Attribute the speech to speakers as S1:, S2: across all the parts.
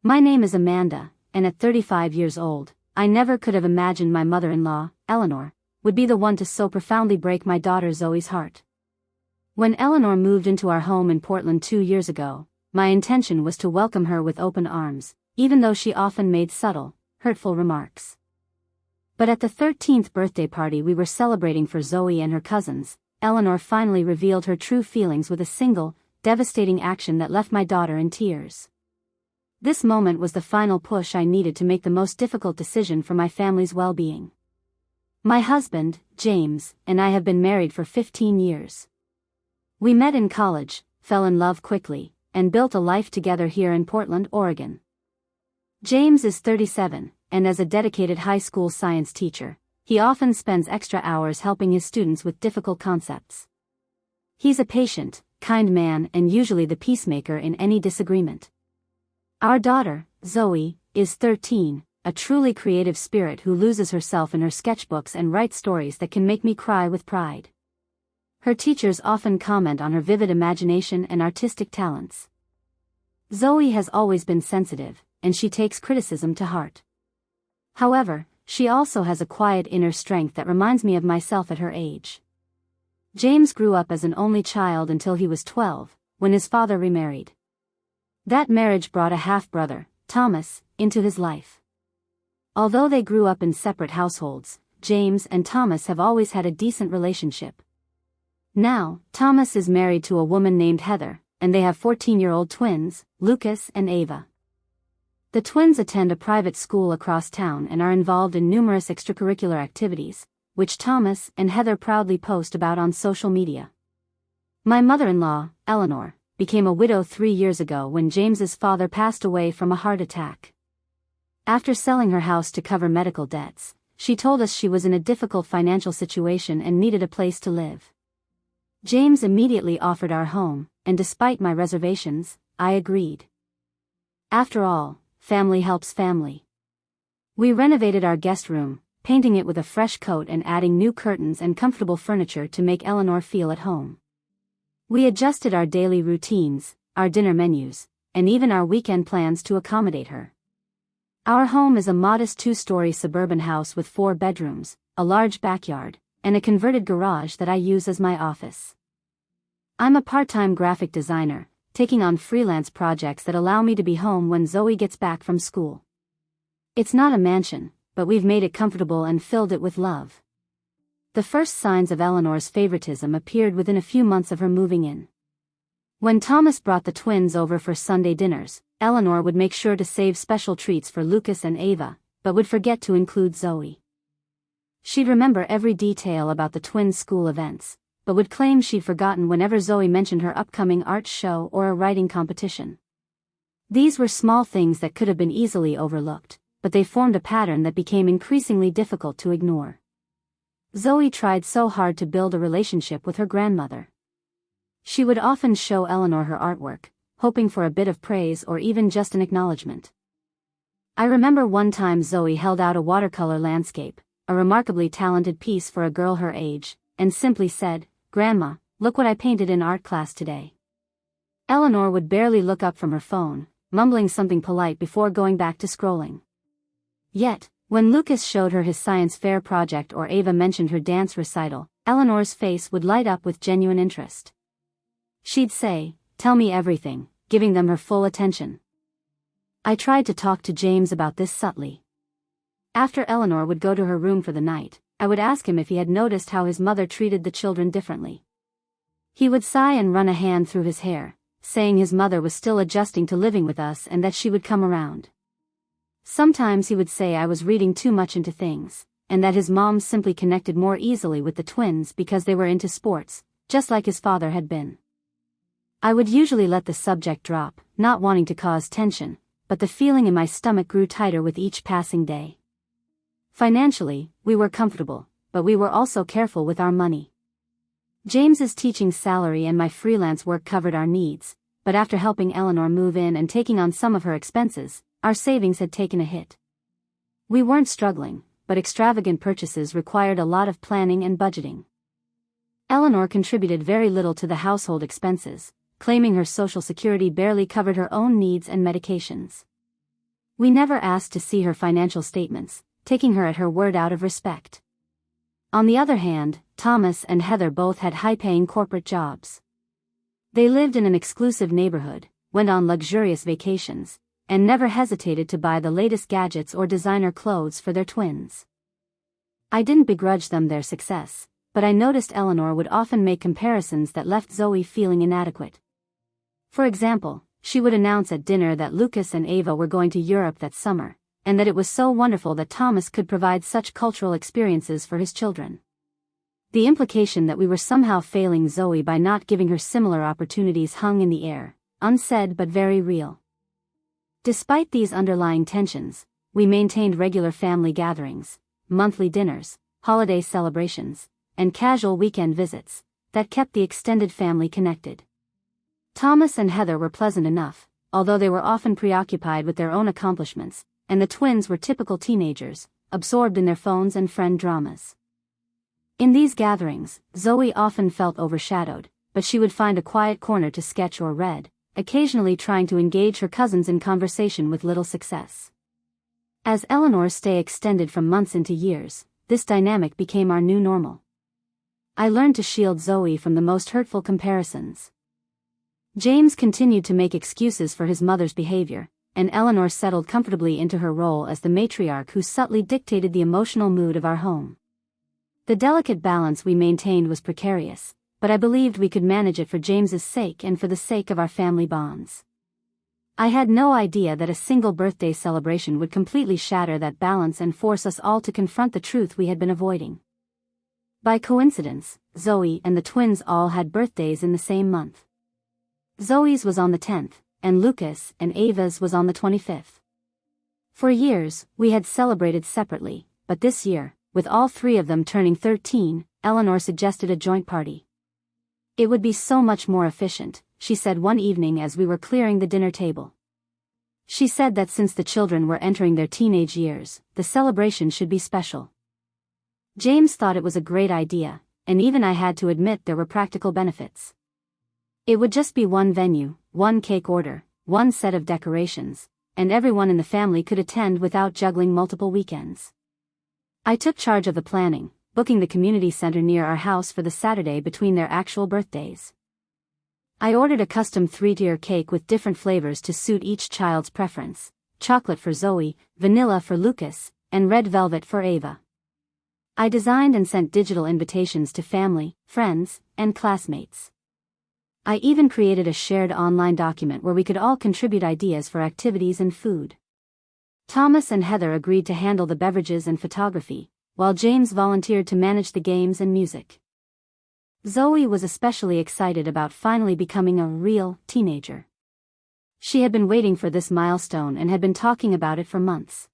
S1: My name is Amanda, and at 35 years old, I never could have imagined my mother-in-law, Eleanor, would be the one to so profoundly break my daughter Zoe's heart. When Eleanor moved into our home in Portland 2 years ago, my intention was to welcome her with open arms, even though she often made subtle, hurtful remarks. But at the 13th birthday party we were celebrating for Zoe and her cousins, Eleanor finally revealed her true feelings with a single, devastating action that left my daughter in tears. This moment was the final push I needed to make the most difficult decision for my family's well-being. My husband, James, and I have been married for 15 years. We met in college, fell in love quickly, and built a life together here in Portland, Oregon. James is 37, and as a dedicated high school science teacher, he often spends extra hours helping his students with difficult concepts. He's a patient, kind man and usually the peacemaker in any disagreement. Our daughter, Zoe, is 13, a truly creative spirit who loses herself in her sketchbooks and writes stories that can make me cry with pride. Her teachers often comment on her vivid imagination and artistic talents. Zoe has always been sensitive, and she takes criticism to heart. However, she also has a quiet inner strength that reminds me of myself at her age. James grew up as an only child until he was 12, when his father remarried. That marriage brought a half-brother, Thomas, into his life. Although they grew up in separate households, James and Thomas have always had a decent relationship. Now, Thomas is married to a woman named Heather, and they have 14-year-old twins, Lucas and Ava. The twins attend a private school across town and are involved in numerous extracurricular activities, which Thomas and Heather proudly post about on social media. My mother-in-law, Eleanor, became a widow 3 years ago when James's father passed away from a heart attack. After selling her house to cover medical debts, she told us she was in a difficult financial situation and needed a place to live. James immediately offered our home, and despite my reservations, I agreed. After all, family helps family. We renovated our guest room, painting it with a fresh coat and adding new curtains and comfortable furniture to make Eleanor feel at home. We adjusted our daily routines, our dinner menus, and even our weekend plans to accommodate her. Our home is a modest 2-story suburban house with 4 bedrooms, a large backyard, and a converted garage that I use as my office. I'm a part-time graphic designer, taking on freelance projects that allow me to be home when Zoe gets back from school. It's not a mansion, but we've made it comfortable and filled it with love. The first signs of Eleanor's favoritism appeared within a few months of her moving in. When Thomas brought the twins over for Sunday dinners, Eleanor would make sure to save special treats for Lucas and Ava, but would forget to include Zoe. She'd remember every detail about the twins' school events, but would claim she'd forgotten whenever Zoe mentioned her upcoming art show or a writing competition. These were small things that could have been easily overlooked, but they formed a pattern that became increasingly difficult to ignore. Zoe tried so hard to build a relationship with her grandmother. She would often show Eleanor her artwork, hoping for a bit of praise or even just an acknowledgement. I remember one time Zoe held out a watercolor landscape, a remarkably talented piece for a girl her age, and simply said, "Grandma, look what I painted in art class today." Eleanor would barely look up from her phone, mumbling something polite before going back to scrolling. Yet, when Lucas showed her his science fair project or Ava mentioned her dance recital, Eleanor's face would light up with genuine interest. She'd say, "Tell me everything," giving them her full attention. I tried to talk to James about this subtly. After Eleanor would go to her room for the night, I would ask him if he had noticed how his mother treated the children differently. He would sigh and run a hand through his hair, saying his mother was still adjusting to living with us and that she would come around. Sometimes he would say I was reading too much into things, and that his mom simply connected more easily with the twins because they were into sports, just like his father had been. I would usually let the subject drop, not wanting to cause tension, but the feeling in my stomach grew tighter with each passing day. Financially, we were comfortable, but we were also careful with our money. James's teaching salary and my freelance work covered our needs, but after helping Eleanor move in and taking on some of her expenses, our savings had taken a hit. We weren't struggling, but extravagant purchases required a lot of planning and budgeting. Eleanor contributed very little to the household expenses, claiming her Social Security barely covered her own needs and medications. We never asked to see her financial statements, taking her at her word out of respect. On the other hand, Thomas and Heather both had high-paying corporate jobs. They lived in an exclusive neighborhood, went on luxurious vacations, and never hesitated to buy the latest gadgets or designer clothes for their twins. I didn't begrudge them their success, but I noticed Eleanor would often make comparisons that left Zoe feeling inadequate. For example, she would announce at dinner that Lucas and Ava were going to Europe that summer, and that it was so wonderful that Thomas could provide such cultural experiences for his children. The implication that we were somehow failing Zoe by not giving her similar opportunities hung in the air, unsaid but very real. Despite these underlying tensions, we maintained regular family gatherings, monthly dinners, holiday celebrations, and casual weekend visits that kept the extended family connected. Thomas and Heather were pleasant enough, although they were often preoccupied with their own accomplishments, and the twins were typical teenagers, absorbed in their phones and friend dramas. In these gatherings, Zoe often felt overshadowed, but she would find a quiet corner to sketch or read, occasionally trying to engage her cousins in conversation with little success. As Eleanor's stay extended from months into years, this dynamic became our new normal. I learned to shield Zoe from the most hurtful comparisons. James continued to make excuses for his mother's behavior, and Eleanor settled comfortably into her role as the matriarch who subtly dictated the emotional mood of our home. The delicate balance we maintained was precarious, but I believed we could manage it for James's sake and for the sake of our family bonds. I had no idea that a single birthday celebration would completely shatter that balance and force us all to confront the truth we had been avoiding. By coincidence, Zoe and the twins all had birthdays in the same month. Zoe's was on the 10th, and Lucas and Ava's was on the 25th. For years, we had celebrated separately, but this year, with all three of them turning 13, Eleanor suggested a joint party. It would be so much more efficient, she said one evening as we were clearing the dinner table. She said that since the children were entering their teenage years, the celebration should be special. James thought it was a great idea, and even I had to admit there were practical benefits. It would just be one venue, one cake order, one set of decorations, and everyone in the family could attend without juggling multiple weekends. I took charge of the planning, booking the community center near our house for the Saturday between their actual birthdays. I ordered a custom 3-tier cake with different flavors to suit each child's preference: chocolate for Zoe, vanilla for Lucas, and red velvet for Ava. I designed and sent digital invitations to family, friends, and classmates. I even created a shared online document where we could all contribute ideas for activities and food. Thomas and Heather agreed to handle the beverages and photography, while James volunteered to manage the games and music. Zoe was especially excited about finally becoming a real teenager. She had been waiting for this milestone and had been talking about it for months.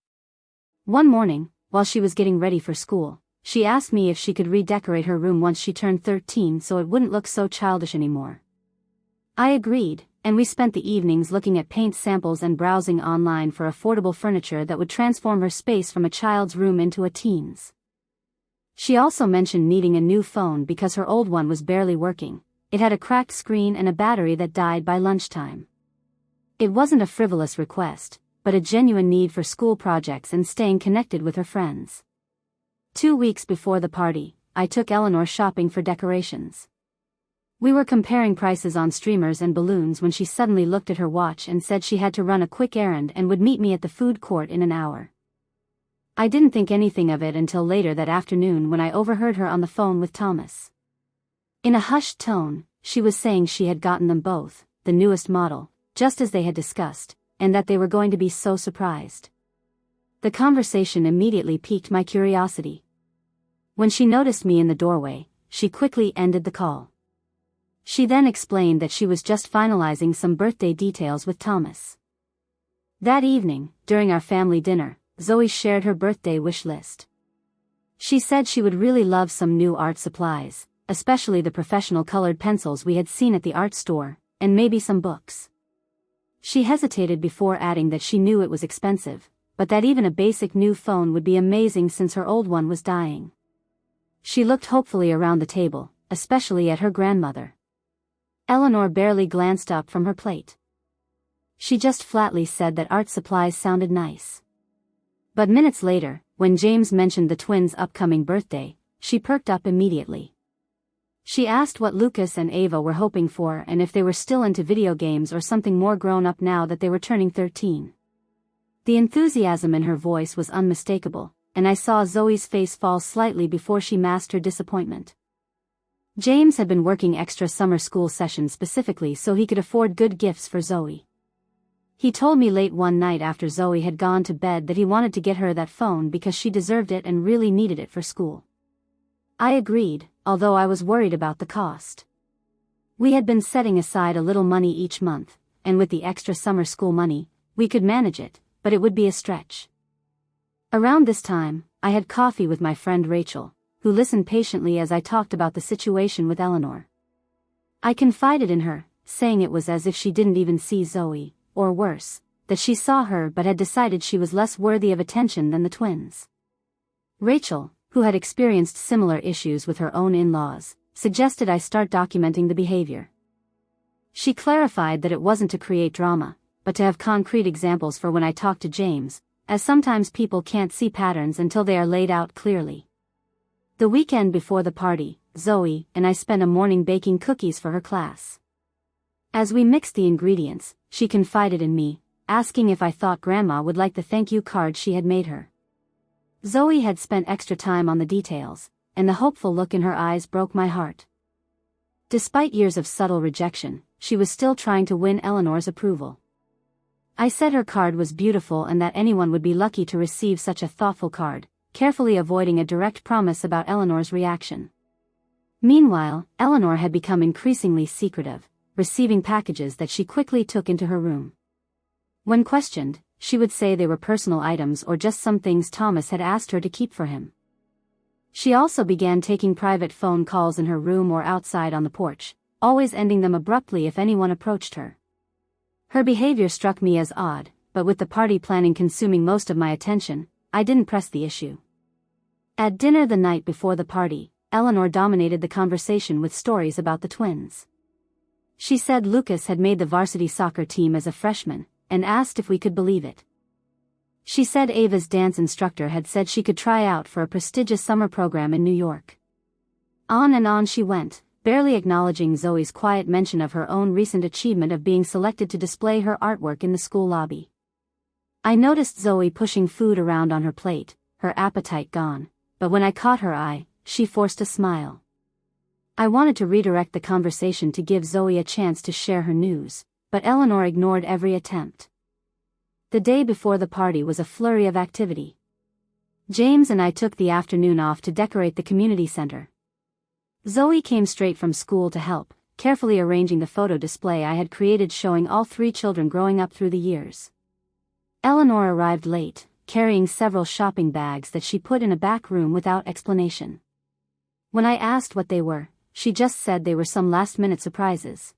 S1: One morning, while she was getting ready for school, she asked me if she could redecorate her room once she turned 13 so it wouldn't look so childish anymore. I agreed, and we spent the evenings looking at paint samples and browsing online for affordable furniture that would transform her space from a child's room into a teen's. She also mentioned needing a new phone because her old one was barely working. It had a cracked screen and a battery that died by lunchtime. It wasn't a frivolous request, but a genuine need for school projects and staying connected with her friends. 2 weeks before the party, I took Eleanor shopping for decorations. We were comparing prices on streamers and balloons when she suddenly looked at her watch and said she had to run a quick errand and would meet me at the food court in an hour. I didn't think anything of it until later that afternoon when I overheard her on the phone with Thomas. In a hushed tone, she was saying she had gotten them both, the newest model, just as they had discussed, and that they were going to be so surprised. The conversation immediately piqued my curiosity. When she noticed me in the doorway, she quickly ended the call. She then explained that she was just finalizing some birthday details with Thomas. That evening, during our family dinner, Zoe shared her birthday wish list. She said she would really love some new art supplies, especially the professional colored pencils we had seen at the art store, and maybe some books. She hesitated before adding that she knew it was expensive, but that even a basic new phone would be amazing since her old one was dying. She looked hopefully around the table, especially at her grandmother. Eleanor barely glanced up from her plate. She just flatly said that art supplies sounded nice. But minutes later, when James mentioned the twins' upcoming birthday, she perked up immediately. She asked what Lucas and Ava were hoping for and if they were still into video games or something more grown up now that they were turning 13. The enthusiasm in her voice was unmistakable, and I saw Zoe's face fall slightly before she masked her disappointment. James had been working extra summer school sessions specifically so he could afford good gifts for Zoe. He told me late one night after Zoe had gone to bed that he wanted to get her that phone because she deserved it and really needed it for school. I agreed, although I was worried about the cost. We had been setting aside a little money each month, and with the extra summer school money, we could manage it, but it would be a stretch. Around this time, I had coffee with my friend Rachel, who listened patiently as I talked about the situation with Eleanor. I confided in her, saying it was as if she didn't even see Zoe, or worse, that she saw her but had decided she was less worthy of attention than the twins. Rachel, who had experienced similar issues with her own in-laws, suggested I start documenting the behavior. She clarified that it wasn't to create drama, but to have concrete examples for when I talk to James, as sometimes people can't see patterns until they are laid out clearly. The weekend before the party, Zoe and I spent a morning baking cookies for her class. As we mixed the ingredients, she confided in me, asking if I thought Grandma would like the thank you card she had made her. Zoe had spent extra time on the details, and the hopeful look in her eyes broke my heart. Despite years of subtle rejection, she was still trying to win Eleanor's approval. I said her card was beautiful and that anyone would be lucky to receive such a thoughtful card, carefully avoiding a direct promise about Eleanor's reaction. Meanwhile, Eleanor had become increasingly secretive, receiving packages that she quickly took into her room. When questioned, she would say they were personal items or just some things Thomas had asked her to keep for him. She also began taking private phone calls in her room or outside on the porch, always ending them abruptly if anyone approached her. Her behavior struck me as odd, but with the party planning consuming most of my attention, I didn't press the issue. At dinner the night before the party, Eleanor dominated the conversation with stories about the twins. She said Lucas had made the varsity soccer team as a freshman, and asked if we could believe it. She said Ava's dance instructor had said she could try out for a prestigious summer program in New York. On and on she went, barely acknowledging Zoe's quiet mention of her own recent achievement of being selected to display her artwork in the school lobby. I noticed Zoe pushing food around on her plate, her appetite gone, but when I caught her eye, she forced a smile. I wanted to redirect the conversation to give Zoe a chance to share her news, but Eleanor ignored every attempt. The day before the party was a flurry of activity. James and I took the afternoon off to decorate the community center. Zoe came straight from school to help, carefully arranging the photo display I had created showing all three children growing up through the years. Eleanor arrived late, carrying several shopping bags that she put in a back room without explanation. When I asked what they were, she just said they were some last-minute surprises.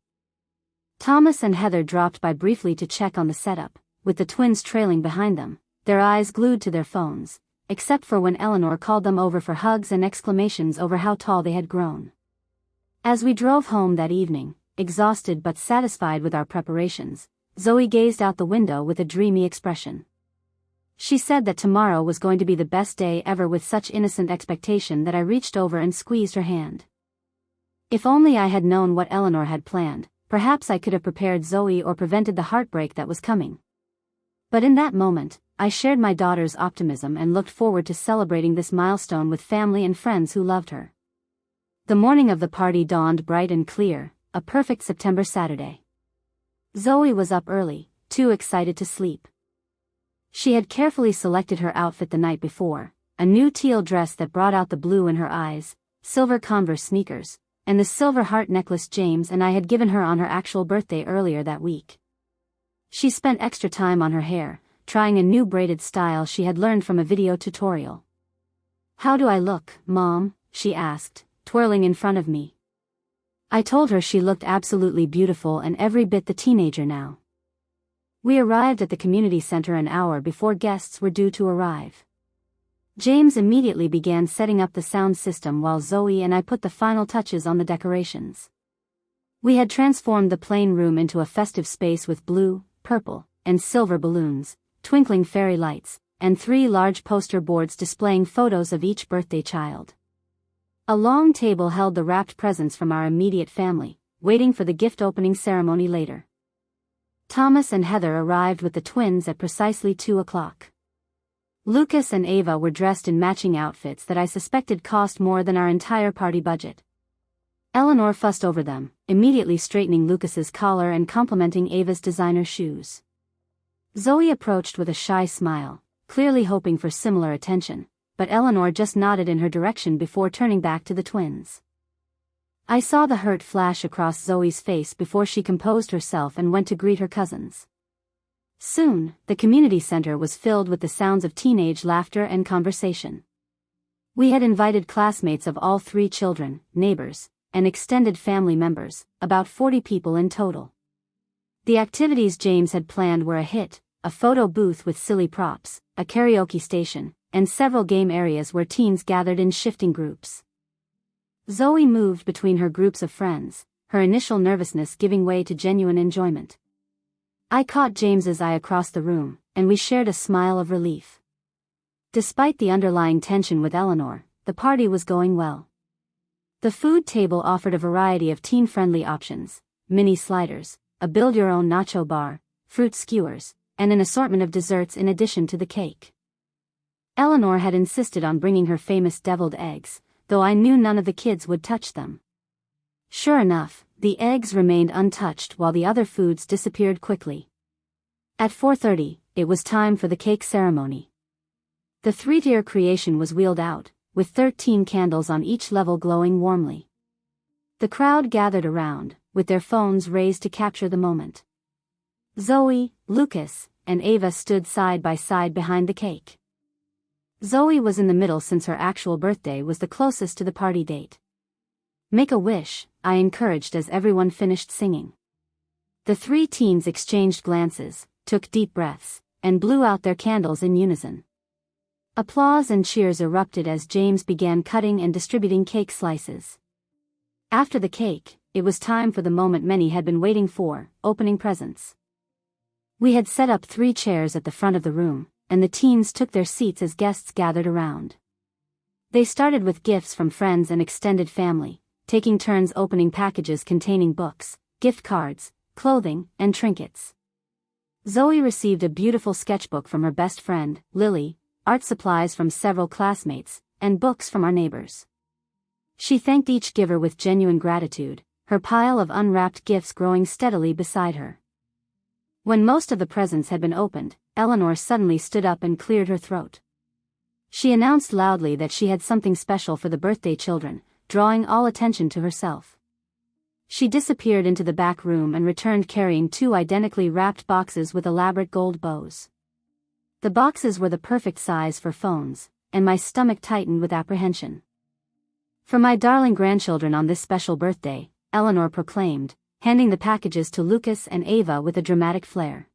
S1: Thomas and Heather dropped by briefly to check on the setup, with the twins trailing behind them, their eyes glued to their phones, except for when Eleanor called them over for hugs and exclamations over how tall they had grown. As we drove home that evening, exhausted but satisfied with our preparations, Zoe gazed out the window with a dreamy expression. She said that tomorrow was going to be the best day ever with such innocent expectation that I reached over and squeezed her hand. If only I had known what Eleanor had planned, perhaps I could have prepared Zoe or prevented the heartbreak that was coming. But in that moment, I shared my daughter's optimism and looked forward to celebrating this milestone with family and friends who loved her. The morning of the party dawned bright and clear, a perfect September Saturday. Zoe was up early, too excited to sleep. She had carefully selected her outfit the night before, a new teal dress that brought out the blue in her eyes, silver Converse sneakers, and the silver heart necklace James and I had given her on her actual birthday earlier that week. She spent extra time on her hair, trying a new braided style she had learned from a video tutorial. "How do I look, Mom?" she asked, twirling in front of me. I told her she looked absolutely beautiful and every bit the teenager now. We arrived at the community center an hour before guests were due to arrive. James immediately began setting up the sound system while Zoe and I put the final touches on the decorations. We had transformed the plain room into a festive space with blue, purple, and silver balloons, twinkling fairy lights, and 3 large poster boards displaying photos of each birthday child. A long table held the wrapped presents from our immediate family, waiting for the gift opening ceremony later. Thomas and Heather arrived with the twins at precisely 2 o'clock. Lucas and Ava were dressed in matching outfits that I suspected cost more than our entire party budget. Eleanor fussed over them, immediately straightening Lucas's collar and complimenting Ava's designer shoes. Zoe approached with a shy smile, clearly hoping for similar attention, but Eleanor just nodded in her direction before turning back to the twins. I saw the hurt flash across Zoe's face before she composed herself and went to greet her cousins. Soon, the community center was filled with the sounds of teenage laughter and conversation. We had invited classmates of all 3 children, neighbors, and extended family members, about 40 people in total. The activities James had planned were a hit: a photo booth with silly props, a karaoke station, and several game areas where teens gathered in shifting groups. Zoe moved between her groups of friends, her initial nervousness giving way to genuine enjoyment. I caught James's eye across the room, and we shared a smile of relief. Despite the underlying tension with Eleanor, the party was going well. The food table offered a variety of teen-friendly options: mini sliders, a build-your-own nacho bar, fruit skewers, and an assortment of desserts in addition to the cake. Eleanor had insisted on bringing her famous deviled eggs, though I knew none of the kids would touch them. Sure enough, the eggs remained untouched while the other foods disappeared quickly. At 4:30, it was time for the cake ceremony. The 3-tier creation was wheeled out, with 13 candles on each level glowing warmly. The crowd gathered around, with their phones raised to capture the moment. Zoe, Lucas, and Ava stood side by side behind the cake. Zoe was in the middle since her actual birthday was the closest to the party date. "Make a wish," I encouraged as everyone finished singing. The 3 teens exchanged glances, took deep breaths, and blew out their candles in unison. Applause and cheers erupted as James began cutting and distributing cake slices. After the cake, it was time for the moment many had been waiting for: opening presents. We had set up 3 chairs at the front of the room, and the teens took their seats as guests gathered around. They started with gifts from friends and extended family, taking turns opening packages containing books, gift cards, clothing, and trinkets. Zoe received a beautiful sketchbook from her best friend, Lily, art supplies from several classmates, and books from our neighbors. She thanked each giver with genuine gratitude, her pile of unwrapped gifts growing steadily beside her. When most of the presents had been opened, Eleanor suddenly stood up and cleared her throat. She announced loudly that she had something special for the birthday children, drawing all attention to herself. She disappeared into the back room and returned carrying 2 identically wrapped boxes with elaborate gold bows. The boxes were the perfect size for phones, and my stomach tightened with apprehension. "For my darling grandchildren on this special birthday," Eleanor proclaimed, handing the packages to Lucas and Ava with a dramatic flair.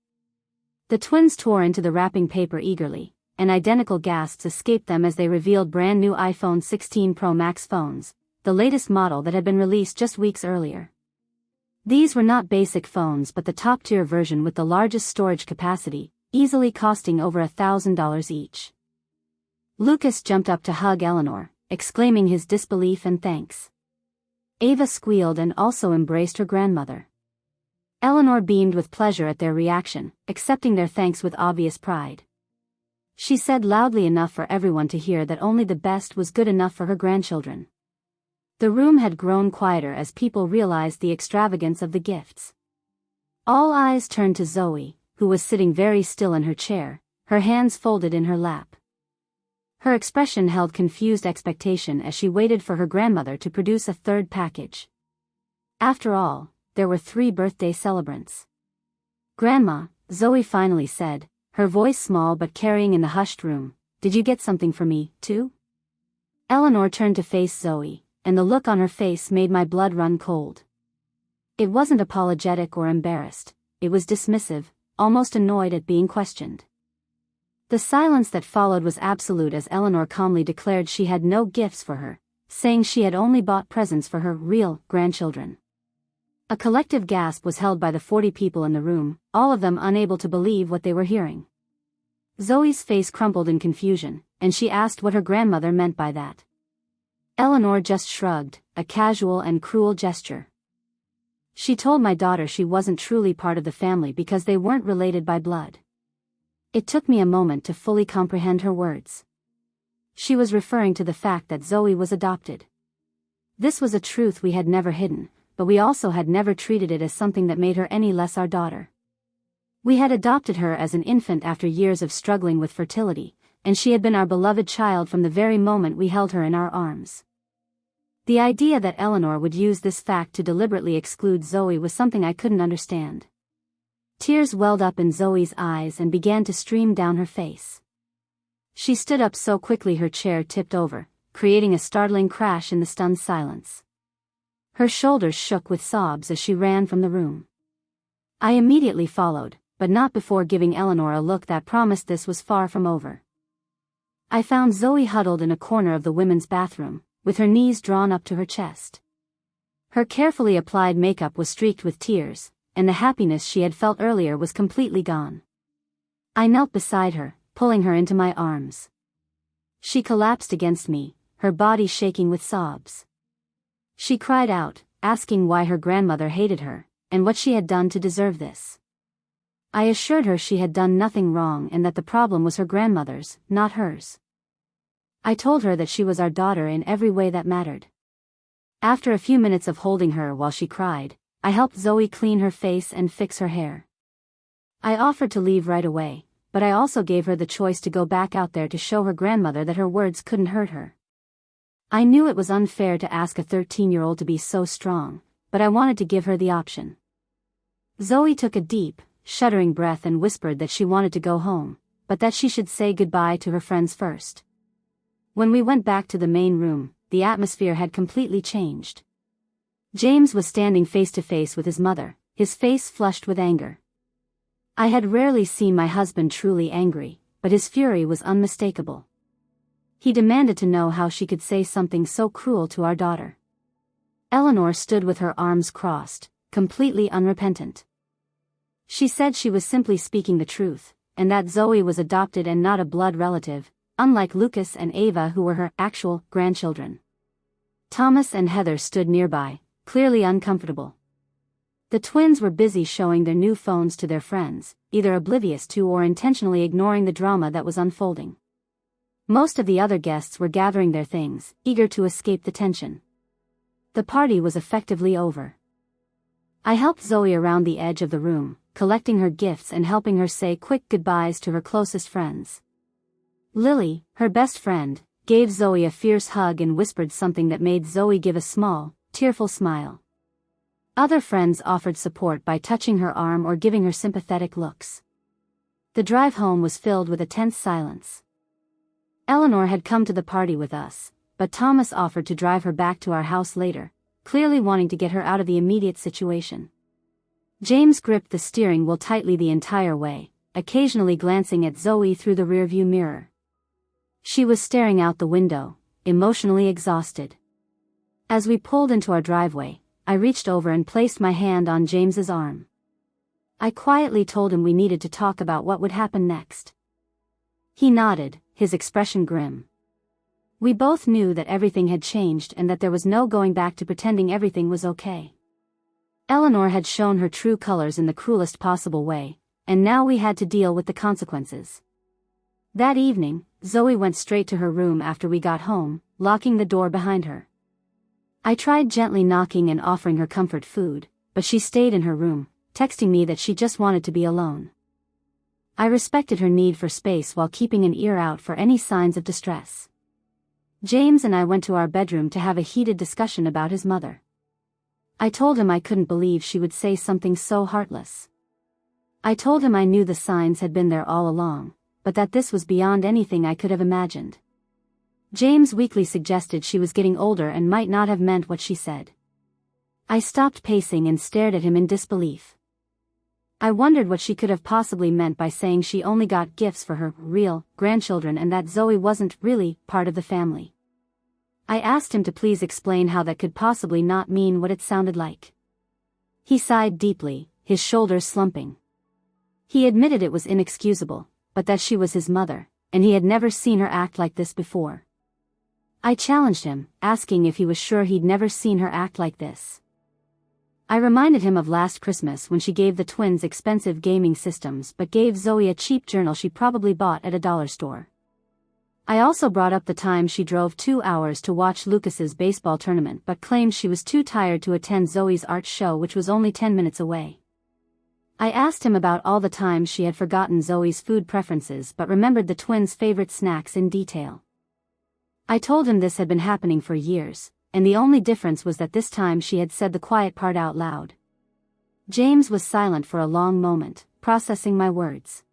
S1: The twins tore into the wrapping paper eagerly, and identical gasps escaped them as they revealed brand new iPhone 16 Pro Max phones, the latest model that had been released just weeks earlier. These were not basic phones but the top-tier version with the largest storage capacity, easily costing over $1,000 each. Lucas jumped up to hug Eleanor, exclaiming his disbelief and thanks. Ava squealed and also embraced her grandmother. Eleanor beamed with pleasure at their reaction, accepting their thanks with obvious pride. She said loudly enough for everyone to hear that only the best was good enough for her grandchildren. The room had grown quieter as people realized the extravagance of the gifts. All eyes turned to Zoe, who was sitting very still in her chair, her hands folded in her lap. Her expression held confused expectation as she waited for her grandmother to produce a 3rd package. After all, there were 3 birthday celebrants. "Grandma," Zoe finally said, her voice small but carrying in the hushed room, "did you get something for me, too?" Eleanor turned to face Zoe, and the look on her face made my blood run cold. It wasn't apologetic or embarrassed, it was dismissive, almost annoyed at being questioned. The silence that followed was absolute as Eleanor calmly declared she had no gifts for her, saying she had only bought presents for her real grandchildren. A collective gasp was held by the 40 people in the room, all of them unable to believe what they were hearing. Zoe's face crumpled in confusion, and she asked what her grandmother meant by that. Eleanor just shrugged, a casual and cruel gesture. She told my daughter she wasn't truly part of the family because they weren't related by blood. It took me a moment to fully comprehend her words. She was referring to the fact that Zoe was adopted. This was a truth we had never hidden, but we also had never treated it as something that made her any less our daughter. We had adopted her as an infant after years of struggling with fertility, and she had been our beloved child from the very moment we held her in our arms. The idea that Eleanor would use this fact to deliberately exclude Zoe was something I couldn't understand. Tears welled up in Zoe's eyes and began to stream down her face. She stood up so quickly her chair tipped over, creating a startling crash in the stunned silence. Her shoulders shook with sobs as she ran from the room. I immediately followed, but not before giving Eleanor a look that promised this was far from over. I found Zoe huddled in a corner of the women's bathroom, with her knees drawn up to her chest. Her carefully applied makeup was streaked with tears, and the happiness she had felt earlier was completely gone. I knelt beside her, pulling her into my arms. She collapsed against me, her body shaking with sobs. She cried out, asking why her grandmother hated her, and what she had done to deserve this. I assured her she had done nothing wrong and that the problem was her grandmother's, not hers. I told her that she was our daughter in every way that mattered. After a few minutes of holding her while she cried, I helped Zoe clean her face and fix her hair. I offered to leave right away, but I also gave her the choice to go back out there to show her grandmother that her words couldn't hurt her. I knew it was unfair to ask a 13-year-old to be so strong, but I wanted to give her the option. Zoe took a deep, shuddering breath and whispered that she wanted to go home, but that she should say goodbye to her friends first. When we went back to the main room, the atmosphere had completely changed. James was standing face to face with his mother, his face flushed with anger. I had rarely seen my husband truly angry, but his fury was unmistakable. He demanded to know how she could say something so cruel to our daughter. Eleanor stood with her arms crossed, completely unrepentant. She said she was simply speaking the truth, and that Zoe was adopted and not a blood relative, unlike Lucas and Ava who were her actual grandchildren. Thomas and Heather stood nearby, clearly uncomfortable. The twins were busy showing their new phones to their friends, either oblivious to or intentionally ignoring the drama that was unfolding. Most of the other guests were gathering their things, eager to escape the tension. The party was effectively over. I helped Zoe around the edge of the room, collecting her gifts and helping her say quick goodbyes to her closest friends. Lily, her best friend, gave Zoe a fierce hug and whispered something that made Zoe give a small, tearful smile. Other friends offered support by touching her arm or giving her sympathetic looks. The drive home was filled with a tense silence. Eleanor had come to the party with us, but Thomas offered to drive her back to our house later, clearly wanting to get her out of the immediate situation. James gripped the steering wheel tightly the entire way, occasionally glancing at Zoe through the rearview mirror. She was staring out the window, emotionally exhausted. As we pulled into our driveway, I reached over and placed my hand on James's arm. I quietly told him we needed to talk about what would happen next. He nodded, his expression grim. We both knew that everything had changed and that there was no going back to pretending everything was okay. Eleanor had shown her true colors in the cruelest possible way, and now we had to deal with the consequences. That evening, Zoe went straight to her room after we got home, locking the door behind her. I tried gently knocking and offering her comfort food, but she stayed in her room, texting me that she just wanted to be alone. I respected her need for space while keeping an ear out for any signs of distress. James and I went to our bedroom to have a heated discussion about his mother. I told him I couldn't believe she would say something so heartless. I told him I knew the signs had been there all along, but that this was beyond anything I could have imagined. James weakly suggested she was getting older and might not have meant what she said. I stopped pacing and stared at him in disbelief. I wondered what she could have possibly meant by saying she only got gifts for her real grandchildren and that Zoe wasn't really part of the family. I asked him to please explain how that could possibly not mean what it sounded like. He sighed deeply, his shoulders slumping. He admitted it was inexcusable, but that she was his mother, and he had never seen her act like this before. I challenged him, asking if he was sure he'd never seen her act like this. I reminded him of last Christmas when she gave the twins expensive gaming systems but gave Zoe a cheap journal she probably bought at a dollar store. I also brought up the time she drove 2 hours to watch Lucas's baseball tournament but claimed she was too tired to attend Zoe's art show, which was only 10 minutes away. I asked him about all the times she had forgotten Zoe's food preferences but remembered the twins' favorite snacks in detail. I told him this had been happening for years, and the only difference was that this time she had said the quiet part out loud. James was silent for a long moment, processing my words.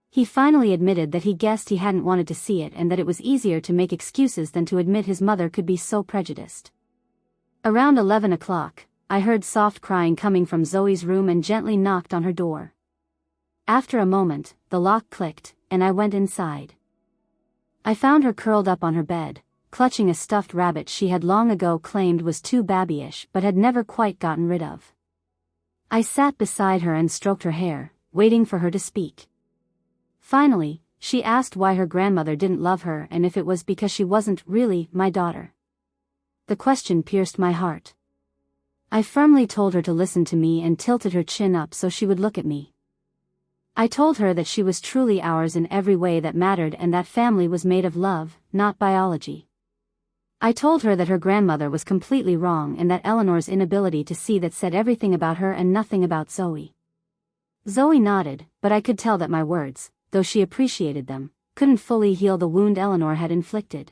S1: He finally admitted that he guessed he hadn't wanted to see it and that it was easier to make excuses than to admit his mother could be so prejudiced. Around 11 o'clock, I heard soft crying coming from Zoe's room and gently knocked on her door. After a moment, the lock clicked, and I went inside. I found her curled up on her bed, clutching a stuffed rabbit she had long ago claimed was too babyish but had never quite gotten rid of. I sat beside her and stroked her hair, waiting for her to speak. Finally, she asked why her grandmother didn't love her and if it was because she wasn't really my daughter. The question pierced my heart. I firmly told her to listen to me and tilted her chin up so she would look at me. I told her that she was truly ours in every way that mattered and that family was made of love, not biology. I told her that her grandmother was completely wrong and that Eleanor's inability to see that said everything about her and nothing about Zoe. Zoe nodded, but I could tell that my words, though she appreciated them, couldn't fully heal the wound Eleanor had inflicted.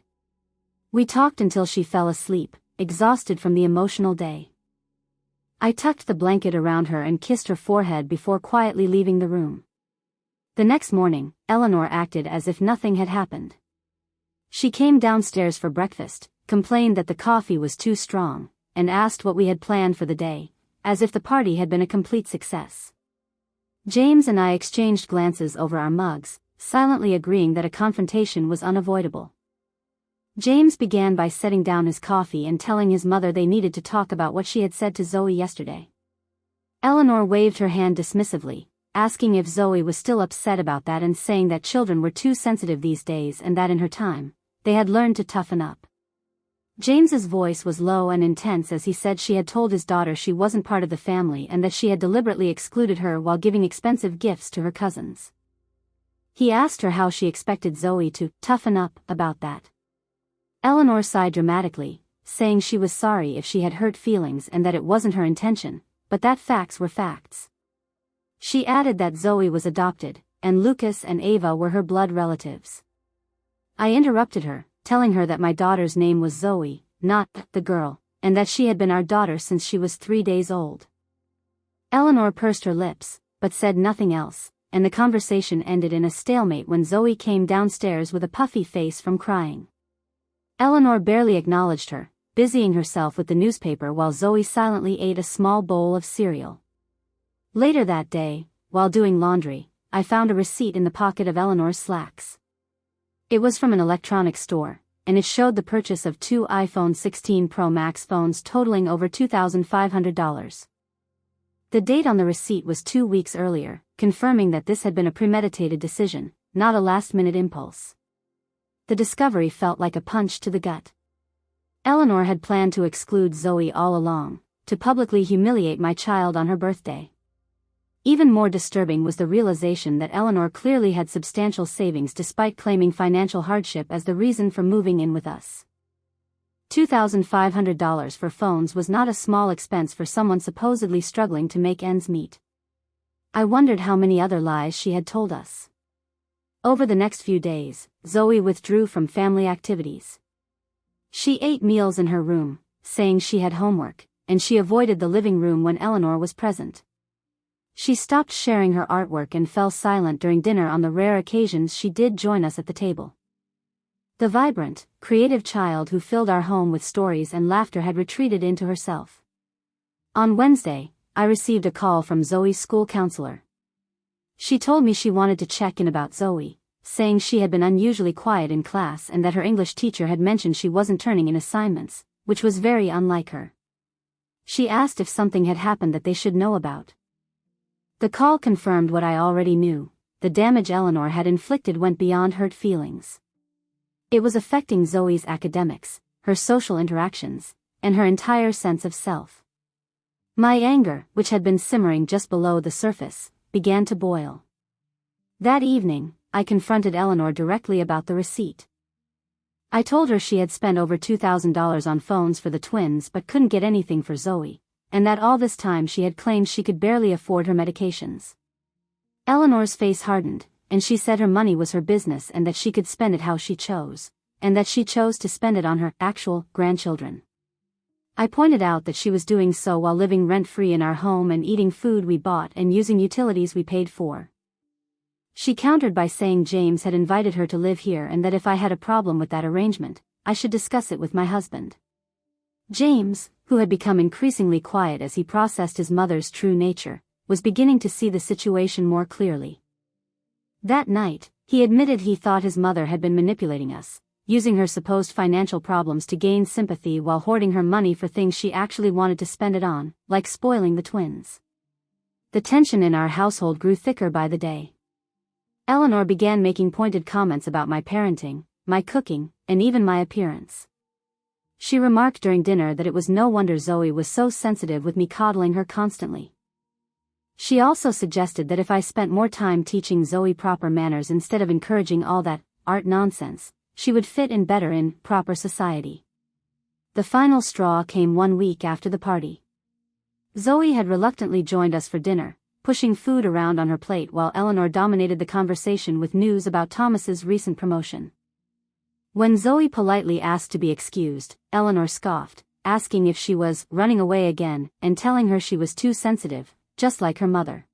S1: We talked until she fell asleep, exhausted from the emotional day. I tucked the blanket around her and kissed her forehead before quietly leaving the room. The next morning, Eleanor acted as if nothing had happened. She came downstairs for breakfast, complained that the coffee was too strong, and asked what we had planned for the day, as if the party had been a complete success. James and I exchanged glances over our mugs, silently agreeing that a confrontation was unavoidable. James began by setting down his coffee and telling his mother they needed to talk about what she had said to Zoe yesterday. Eleanor waved her hand dismissively, asking if Zoe was still upset about that and saying that children were too sensitive these days and that in her time, they had learned to toughen up. James's voice was low and intense as he said she had told his daughter she wasn't part of the family and that she had deliberately excluded her while giving expensive gifts to her cousins. He asked her how she expected Zoe to toughen up about that. Eleanor sighed dramatically, saying she was sorry if she had hurt feelings and that it wasn't her intention, but that facts were facts. She added that Zoe was adopted, and Lucas and Ava were her blood relatives. I interrupted her, telling her that my daughter's name was Zoe, not the girl, and that she had been our daughter since she was 3 days old. Eleanor pursed her lips, but said nothing else, and the conversation ended in a stalemate when Zoe came downstairs with a puffy face from crying. Eleanor barely acknowledged her, busying herself with the newspaper while Zoe silently ate a small bowl of cereal. Later that day, while doing laundry, I found a receipt in the pocket of Eleanor's slacks. It was from an electronics store, and it showed the purchase of 2 iPhone 16 Pro Max phones totaling over $2,500. The date on the receipt was 2 weeks earlier, confirming that this had been a premeditated decision, not a last-minute impulse. The discovery felt like a punch to the gut. Eleanor had planned to exclude Zoe all along, to publicly humiliate my child on her birthday. Even more disturbing was the realization that Eleanor clearly had substantial savings despite claiming financial hardship as the reason for moving in with us. $2,500 for phones was not a small expense for someone supposedly struggling to make ends meet. I wondered how many other lies she had told us. Over the next few days, Zoe withdrew from family activities. She ate meals in her room, saying she had homework, and she avoided the living room when Eleanor was present. She stopped sharing her artwork and fell silent during dinner on the rare occasions she did join us at the table. The vibrant, creative child who filled our home with stories and laughter had retreated into herself. On Wednesday, I received a call from Zoe's school counselor. She told me she wanted to check in about Zoe, saying she had been unusually quiet in class and that her English teacher had mentioned she wasn't turning in assignments, which was very unlike her. She asked if something had happened that they should know about. The call confirmed what I already knew: the damage Eleanor had inflicted went beyond hurt feelings. It was affecting Zoe's academics, her social interactions, and her entire sense of self. My anger, which had been simmering just below the surface, began to boil. That evening, I confronted Eleanor directly about the receipt. I told her she had spent over $2,000 on phones for the twins but couldn't get anything for Zoe, and that all this time she had claimed she could barely afford her medications. Eleanor's face hardened, and she said her money was her business and that she could spend it how she chose, and that she chose to spend it on her actual grandchildren. I pointed out that she was doing so while living rent-free in our home and eating food we bought and using utilities we paid for. She countered by saying James had invited her to live here and that if I had a problem with that arrangement, I should discuss it with my husband. James, who had become increasingly quiet as he processed his mother's true nature, was beginning to see the situation more clearly. That night, he admitted he thought his mother had been manipulating us, using her supposed financial problems to gain sympathy while hoarding her money for things she actually wanted to spend it on, like spoiling the twins. The tension in our household grew thicker by the day. Eleanor began making pointed comments about my parenting, my cooking, and even my appearance. She remarked during dinner that it was no wonder Zoe was so sensitive with me coddling her constantly. She also suggested that if I spent more time teaching Zoe proper manners instead of encouraging all that art nonsense, she would fit in better in proper society. The final straw came 1 week after the party. Zoe had reluctantly joined us for dinner, pushing food around on her plate while Eleanor dominated the conversation with news about Thomas's recent promotion. When Zoe politely asked to be excused, Eleanor scoffed, asking if she was running away again and telling her she was too sensitive, just like her mother.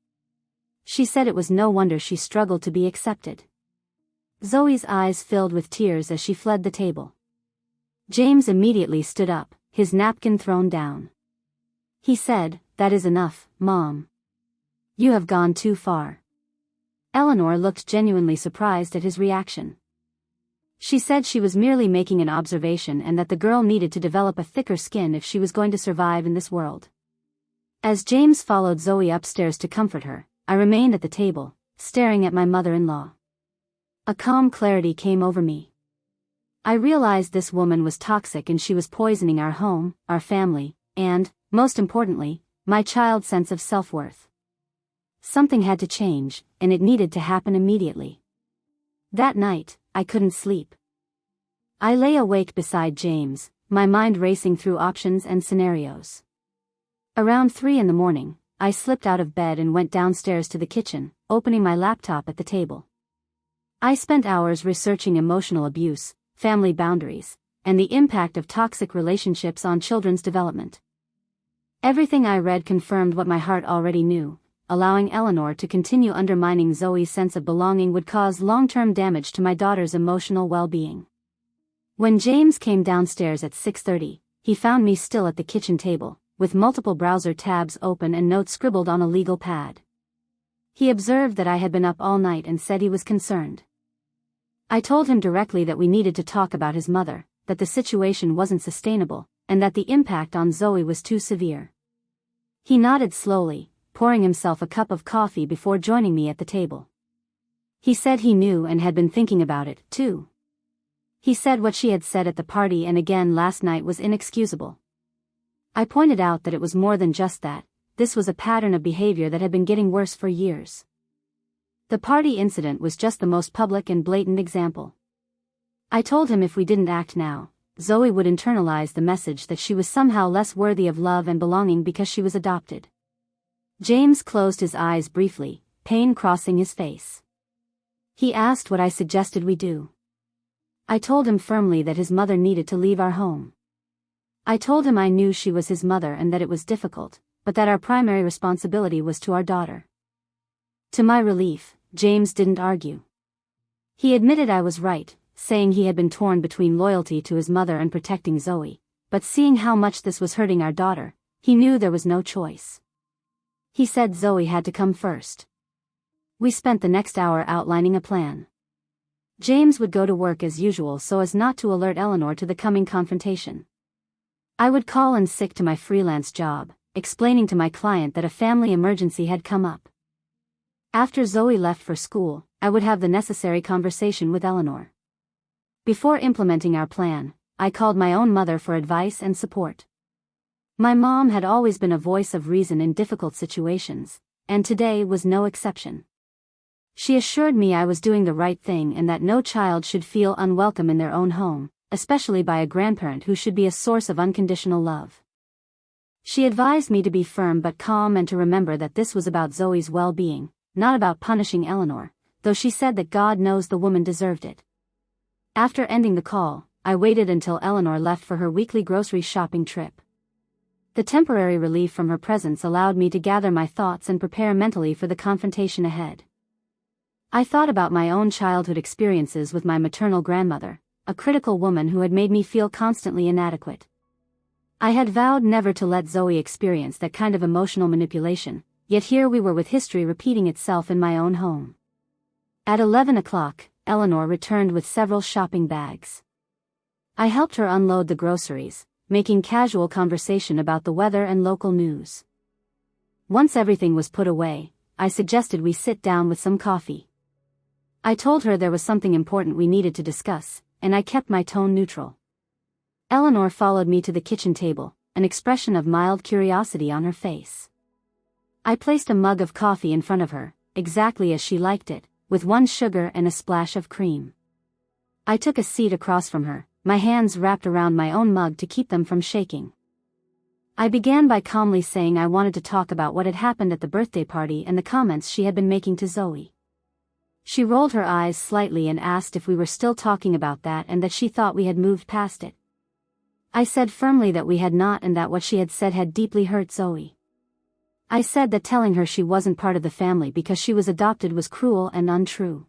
S1: She said it was no wonder she struggled to be accepted. Zoe's eyes filled with tears as she fled the table. James immediately stood up, his napkin thrown down. He said, "That is enough, Mom. You have gone too far." Eleanor looked genuinely surprised at his reaction. She said she was merely making an observation and that the girl needed to develop a thicker skin if she was going to survive in this world. As James followed Zoe upstairs to comfort her, I remained at the table, staring at my mother-in-law. A calm clarity came over me. I realized this woman was toxic and she was poisoning our home, our family, and, most importantly, my child's sense of self-worth. Something had to change, and it needed to happen immediately. That night, I couldn't sleep. I lay awake beside James, my mind racing through options and scenarios. Around 3 a.m, I slipped out of bed and went downstairs to the kitchen, opening my laptop at the table. I spent hours researching emotional abuse, family boundaries, and the impact of toxic relationships on children's development. Everything I read confirmed what my heart already knew: allowing Eleanor to continue undermining Zoe's sense of belonging would cause long-term damage to my daughter's emotional well-being. When James came downstairs at 6:30, he found me still at the kitchen table, with multiple browser tabs open and notes scribbled on a legal pad. He observed that I had been up all night and said he was concerned. I told him directly that we needed to talk about his mother, that the situation wasn't sustainable, and that the impact on Zoe was too severe. He nodded slowly, pouring himself a cup of coffee before joining me at the table. He said he knew and had been thinking about it, too. He said what she had said at the party and again last night was inexcusable. I pointed out that it was more than just that. This was a pattern of behavior that had been getting worse for years. The party incident was just the most public and blatant example. I told him if we didn't act now, Zoe would internalize the message that she was somehow less worthy of love and belonging because she was adopted. James closed his eyes briefly, pain crossing his face. He asked what I suggested we do. I told him firmly that his mother needed to leave our home. I told him I knew she was his mother and that it was difficult, but that our primary responsibility was to our daughter. To my relief, James didn't argue. He admitted I was right, saying he had been torn between loyalty to his mother and protecting Zoe, but seeing how much this was hurting our daughter, he knew there was no choice. He said Zoe had to come first. We spent the next hour outlining a plan. James would go to work as usual so as not to alert Eleanor to the coming confrontation. I would call in sick to my freelance job, explaining to my client that a family emergency had come up. After Zoe left for school, I would have the necessary conversation with Eleanor. Before implementing our plan, I called my own mother for advice and support. My mom had always been a voice of reason in difficult situations, and today was no exception. She assured me I was doing the right thing and that no child should feel unwelcome in their own home, especially by a grandparent who should be a source of unconditional love. She advised me to be firm but calm and to remember that this was about Zoe's well-being, not about punishing Eleanor, though she said that God knows the woman deserved it. After ending the call, I waited until Eleanor left for her weekly grocery shopping trip. The temporary relief from her presence allowed me to gather my thoughts and prepare mentally for the confrontation ahead. I thought about my own childhood experiences with my maternal grandmother, a critical woman who had made me feel constantly inadequate. I had vowed never to let Zoe experience that kind of emotional manipulation, yet here we were with history repeating itself in my own home. At 11 o'clock, Eleanor returned with several shopping bags. I helped her unload the groceries, making casual conversation about the weather and local news. Once everything was put away, I suggested we sit down with some coffee. I told her there was something important we needed to discuss, and I kept my tone neutral. Eleanor followed me to the kitchen table, an expression of mild curiosity on her face. I placed a mug of coffee in front of her, exactly as she liked it, with 1 sugar and a splash of cream. I took a seat across from her, my hands wrapped around my own mug to keep them from shaking. I began by calmly saying I wanted to talk about what had happened at the birthday party and the comments she had been making to Zoe. She rolled her eyes slightly and asked if we were still talking about that and that she thought we had moved past it. I said firmly that we had not and that what she had said had deeply hurt Zoe. I said that telling her she wasn't part of the family because she was adopted was cruel and untrue.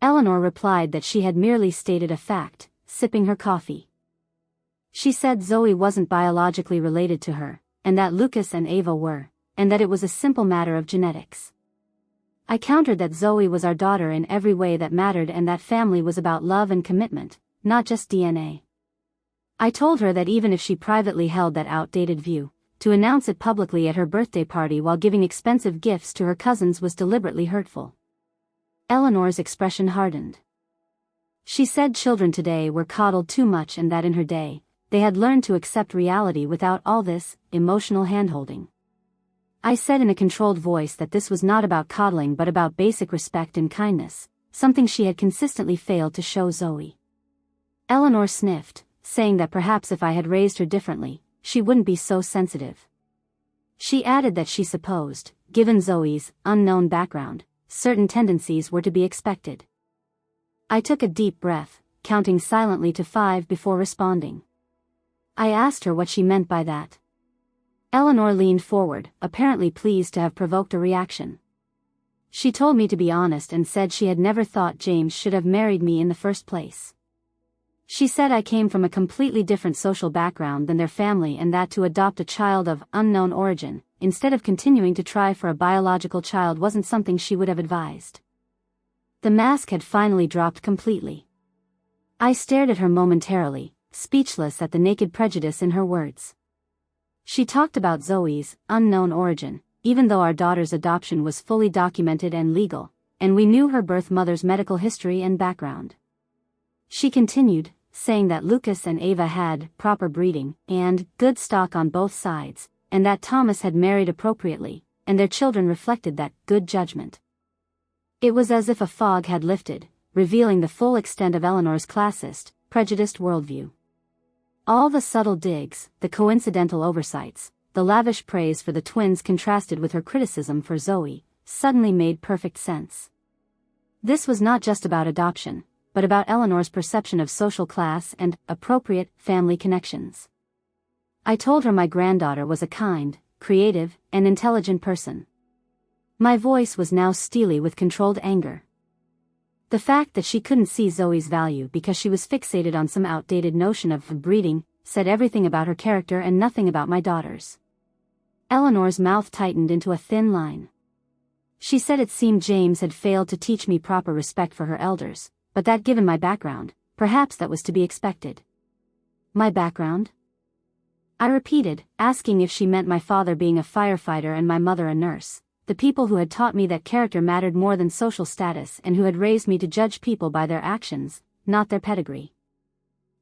S1: Eleanor replied that she had merely stated a fact, sipping her coffee. She said Zoe wasn't biologically related to her, and that Lucas and Ava were, and that it was a simple matter of genetics. I countered that Zoe was our daughter in every way that mattered and that family was about love and commitment, not just DNA. I told her that even if she privately held that outdated view, to announce it publicly at her birthday party while giving expensive gifts to her cousins was deliberately hurtful. Eleanor's expression hardened. She said children today were coddled too much and that in her day, they had learned to accept reality without all this emotional handholding. I said in a controlled voice that this was not about coddling but about basic respect and kindness, something she had consistently failed to show Zoe. Eleanor sniffed, saying that perhaps if I had raised her differently, she wouldn't be so sensitive. She added that she supposed, given Zoe's unknown background, certain tendencies were to be expected. I took a deep breath, counting silently to 5 before responding. I asked her what she meant by that. Eleanor leaned forward, apparently pleased to have provoked a reaction. She told me to be honest and said she had never thought James should have married me in the first place. She said I came from a completely different social background than their family and that to adopt a child of unknown origin, instead of continuing to try for a biological child wasn't something she would have advised. The mask had finally dropped completely. I stared at her momentarily, speechless at the naked prejudice in her words. She talked about Zoe's unknown origin, even though our daughter's adoption was fully documented and legal, and we knew her birth mother's medical history and background. She continued, saying that Lucas and Ava had proper breeding and good stock on both sides, and that Thomas had married appropriately, and their children reflected that good judgment. It was as if a fog had lifted, revealing the full extent of Eleanor's classist, prejudiced worldview. All the subtle digs, the coincidental oversights, the lavish praise for the twins contrasted with her criticism for Zoe, suddenly made perfect sense. This was not just about adoption, but about Eleanor's perception of social class and appropriate family connections. I told her my granddaughter was a kind, creative, and intelligent person. My voice was now steely with controlled anger. The fact that she couldn't see Zoe's value because she was fixated on some outdated notion of breeding said everything about her character and nothing about my daughter's. Eleanor's mouth tightened into a thin line. She said it seemed James had failed to teach me proper respect for her elders, but that given my background, perhaps that was to be expected. My background? I repeated, asking if she meant my father being a firefighter and my mother a nurse, the people who had taught me that character mattered more than social status and who had raised me to judge people by their actions, not their pedigree.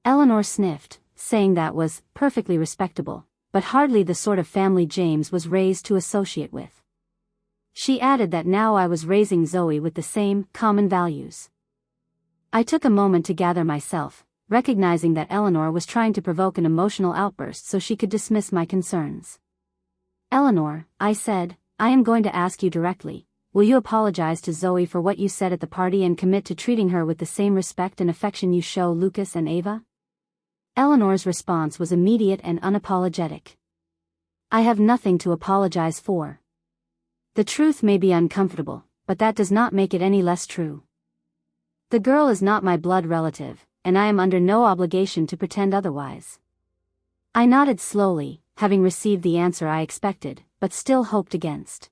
S1: Eleanor sniffed, saying that was perfectly respectable, but hardly the sort of family James was raised to associate with. She added that now I was raising Zoe with the same common values. I took a moment to gather myself, recognizing that Eleanor was trying to provoke an emotional outburst so she could dismiss my concerns. Eleanor, I said, I am going to ask you directly, will you apologize to Zoe for what you said at the party and commit to treating her with the same respect and affection you show Lucas and Ava? Eleanor's response was immediate and unapologetic. I have nothing to apologize for. The truth may be uncomfortable, but that does not make it any less true. The girl is not my blood relative, and I am under no obligation to pretend otherwise. I nodded slowly, having received the answer I expected, but still hoped against.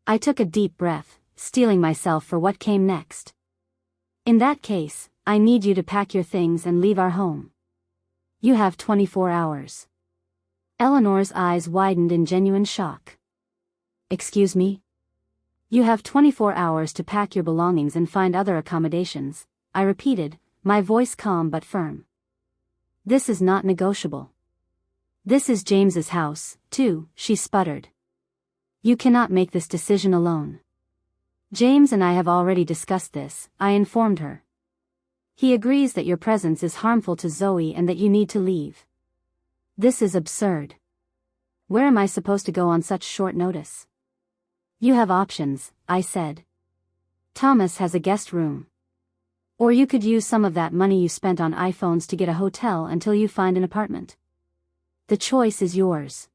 S1: I took a deep breath, steeling myself for what came next. In that case, I need you to pack your things and leave our home. You have 24 hours. Eleanor's eyes widened in genuine shock. Excuse me? You have 24 hours to pack your belongings and find other accommodations, I repeated, my voice calm but firm. This is not negotiable. This is James's house, too, she sputtered. You cannot make this decision alone. James and I have already discussed this, I informed her. He agrees that your presence is harmful to Zoe and that you need to leave. This is absurd. Where am I supposed to go on such short notice? You have options, I said. Thomas has a guest room. Or you could use some of that money you spent on iPhones to get a hotel until you find an apartment. The choice is yours.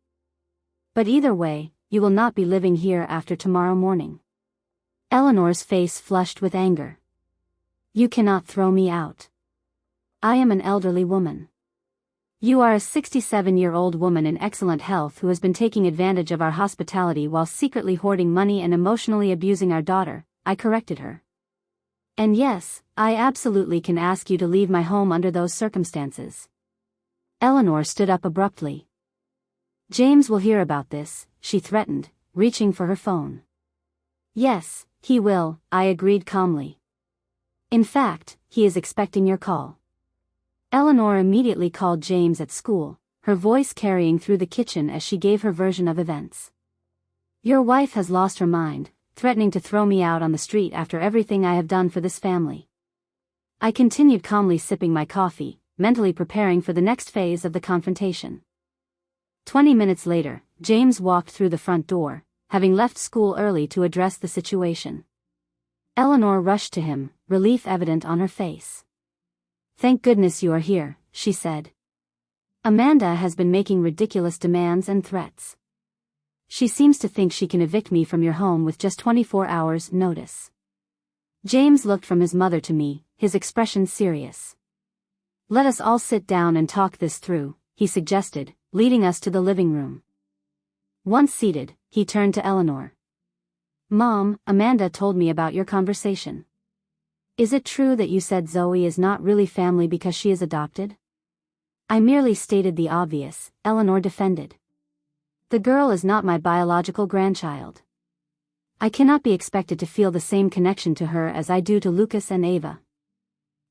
S1: But either way, you will not be living here after tomorrow morning. Eleanor's face flushed with anger. You cannot throw me out. I am an elderly woman. You are a 67-year-old woman in excellent health who has been taking advantage of our hospitality while secretly hoarding money and emotionally abusing our daughter, I corrected her. And yes, I absolutely can ask you to leave my home under those circumstances. Eleanor stood up abruptly. James will hear about this, she threatened, reaching for her phone. Yes, he will, I agreed calmly. In fact, he is expecting your call. Eleanor immediately called James at school, her voice carrying through the kitchen as she gave her version of events. Your wife has lost her mind, threatening to throw me out on the street after everything I have done for this family. I continued calmly sipping my coffee, mentally preparing for the next phase of the confrontation. 20 minutes later, James walked through the front door, having left school early to address the situation. Eleanor rushed to him, relief evident on her face. Thank goodness you are here, she said. Amanda has been making ridiculous demands and threats. She seems to think she can evict me from your home with just 24 hours' notice. James looked from his mother to me, his expression serious. Let us all sit down and talk this through, he suggested, leading us to the living room. Once seated, he turned to Eleanor. Mom, Amanda told me about your conversation. Is it true that you said Zoe is not really family because she is adopted? I merely stated the obvious, Eleanor defended. The girl is not my biological grandchild. I cannot be expected to feel the same connection to her as I do to Lucas and Ava.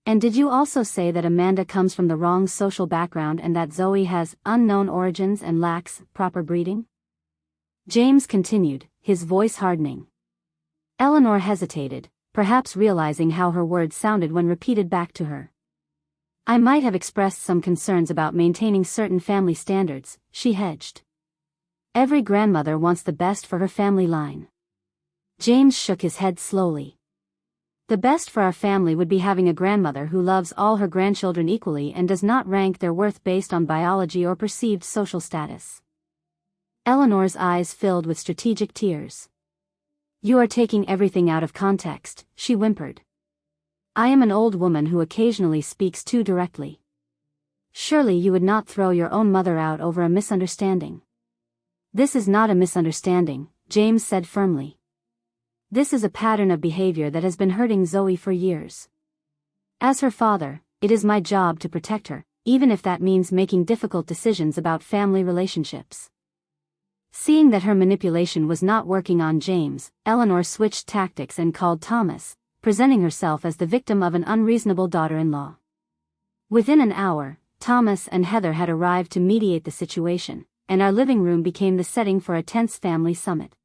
S1: And did you also say that Amanda comes from the wrong social background and that Zoe has unknown origins and lacks proper breeding? James continued, his voice hardening. Eleanor hesitated, perhaps realizing how her words sounded when repeated back to her. I might have expressed some concerns about maintaining certain family standards, she hedged. Every grandmother wants the best for her family line. James shook his head slowly. The best for our family would be having a grandmother who loves all her grandchildren equally and does not rank their worth based on biology or perceived social status. Eleanor's eyes filled with strategic tears. You are taking everything out of context, she whimpered. I am an old woman who occasionally speaks too directly. Surely you would not throw your own mother out over a misunderstanding. This is not a misunderstanding, James said firmly. This is a pattern of behavior that has been hurting Zoe for years. As her father, it is my job to protect her, even if that means making difficult decisions about family relationships. Seeing that her manipulation was not working on James, Eleanor switched tactics and called Thomas, presenting herself as the victim of an unreasonable daughter-in-law. Within an hour, Thomas and Heather had arrived to mediate the situation, and our living room became the setting for a tense family summit.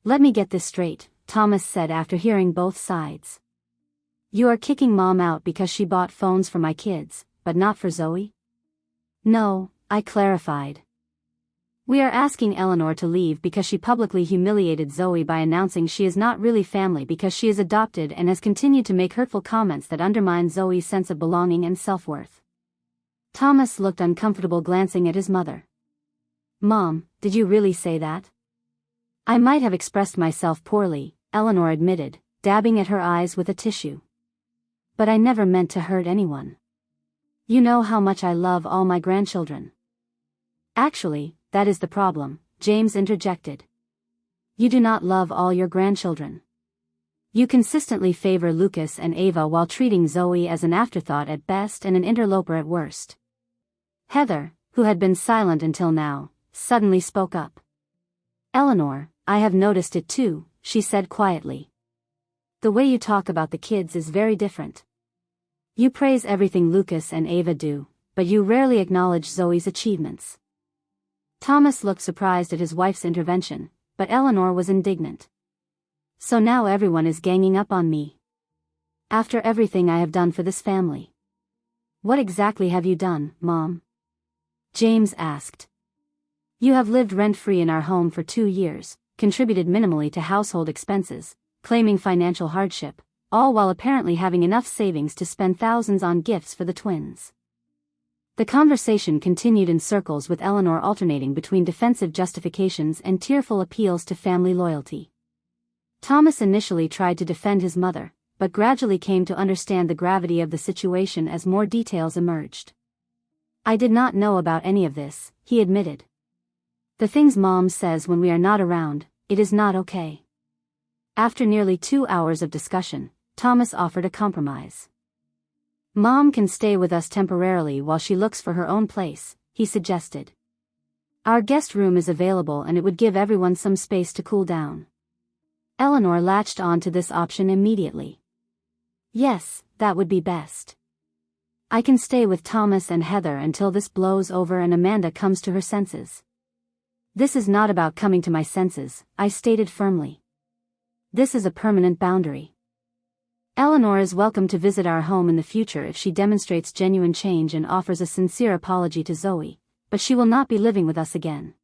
S1: "Let me get this straight," Thomas said after hearing both sides. "You are kicking Mom out because she bought phones for my kids, but not for Zoe?" "No," I clarified. "We are asking Eleanor to leave because she publicly humiliated Zoe by announcing she is not really family because she is adopted and has continued to make hurtful comments that undermine Zoe's sense of belonging and self-worth." Thomas looked uncomfortable, glancing at his mother. "Mom, did you really say that?" "I might have expressed myself poorly," Eleanor admitted, dabbing at her eyes with a tissue. "But I never meant to hurt anyone. You know how much I love all my grandchildren." "Actually, that is the problem," James interjected. "You do not love all your grandchildren. You consistently favor Lucas and Ava while treating Zoe as an afterthought at best and an interloper at worst." Heather, who had been silent until now, suddenly spoke up. "Eleanor, I have noticed it too," she said quietly. "The way you talk about the kids is very different. You praise everything Lucas and Ava do, but you rarely acknowledge Zoe's achievements." Thomas looked surprised at his wife's intervention, but Eleanor was indignant. "So now everyone is ganging up on me. After everything I have done for this family." "What exactly have you done, Mom?" James asked. "You have lived rent-free in our home for 2 years, contributed minimally to household expenses, claiming financial hardship, all while apparently having enough savings to spend thousands on gifts for the twins." The conversation continued in circles, with Eleanor alternating between defensive justifications and tearful appeals to family loyalty. Thomas initially tried to defend his mother, but gradually came to understand the gravity of the situation as more details emerged. "I did not know about any of this," he admitted. "The things Mom says when we are not around, it is not okay." After nearly 2 hours of discussion, Thomas offered a compromise. "Mom can stay with us temporarily while she looks for her own place," he suggested. "Our guest room is available and it would give everyone some space to cool down." Eleanor latched on to this option immediately. "Yes, that would be best. I can stay with Thomas and Heather until this blows over and Amanda comes to her senses." "This is not about coming to my senses," I stated firmly. "This is a permanent boundary. Eleanor is welcome to visit our home in the future if she demonstrates genuine change and offers a sincere apology to Zoe, but she will not be living with us again."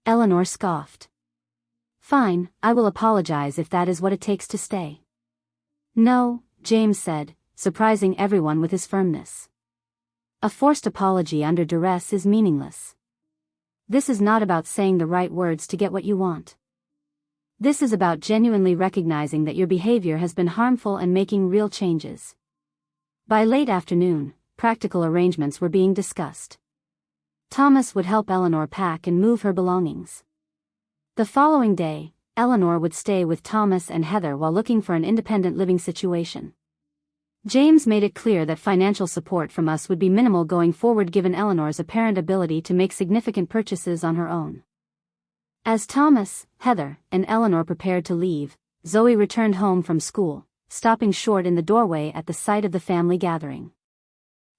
S1: Eleanor scoffed. "Fine, I will apologize if that is what it takes to stay." "No," James said, surprising everyone with his firmness. "A forced apology under duress is meaningless. This is not about saying the right words to get what you want. This is about genuinely recognizing that your behavior has been harmful and making real changes." By late afternoon, practical arrangements were being discussed. Thomas would help Eleanor pack and move her belongings. The following day, Eleanor would stay with Thomas and Heather while looking for an independent living situation. James made it clear that financial support from us would be minimal going forward given Eleanor's apparent ability to make significant purchases on her own. As Thomas, Heather, and Eleanor prepared to leave, Zoe returned home from school, stopping short in the doorway at the sight of the family gathering.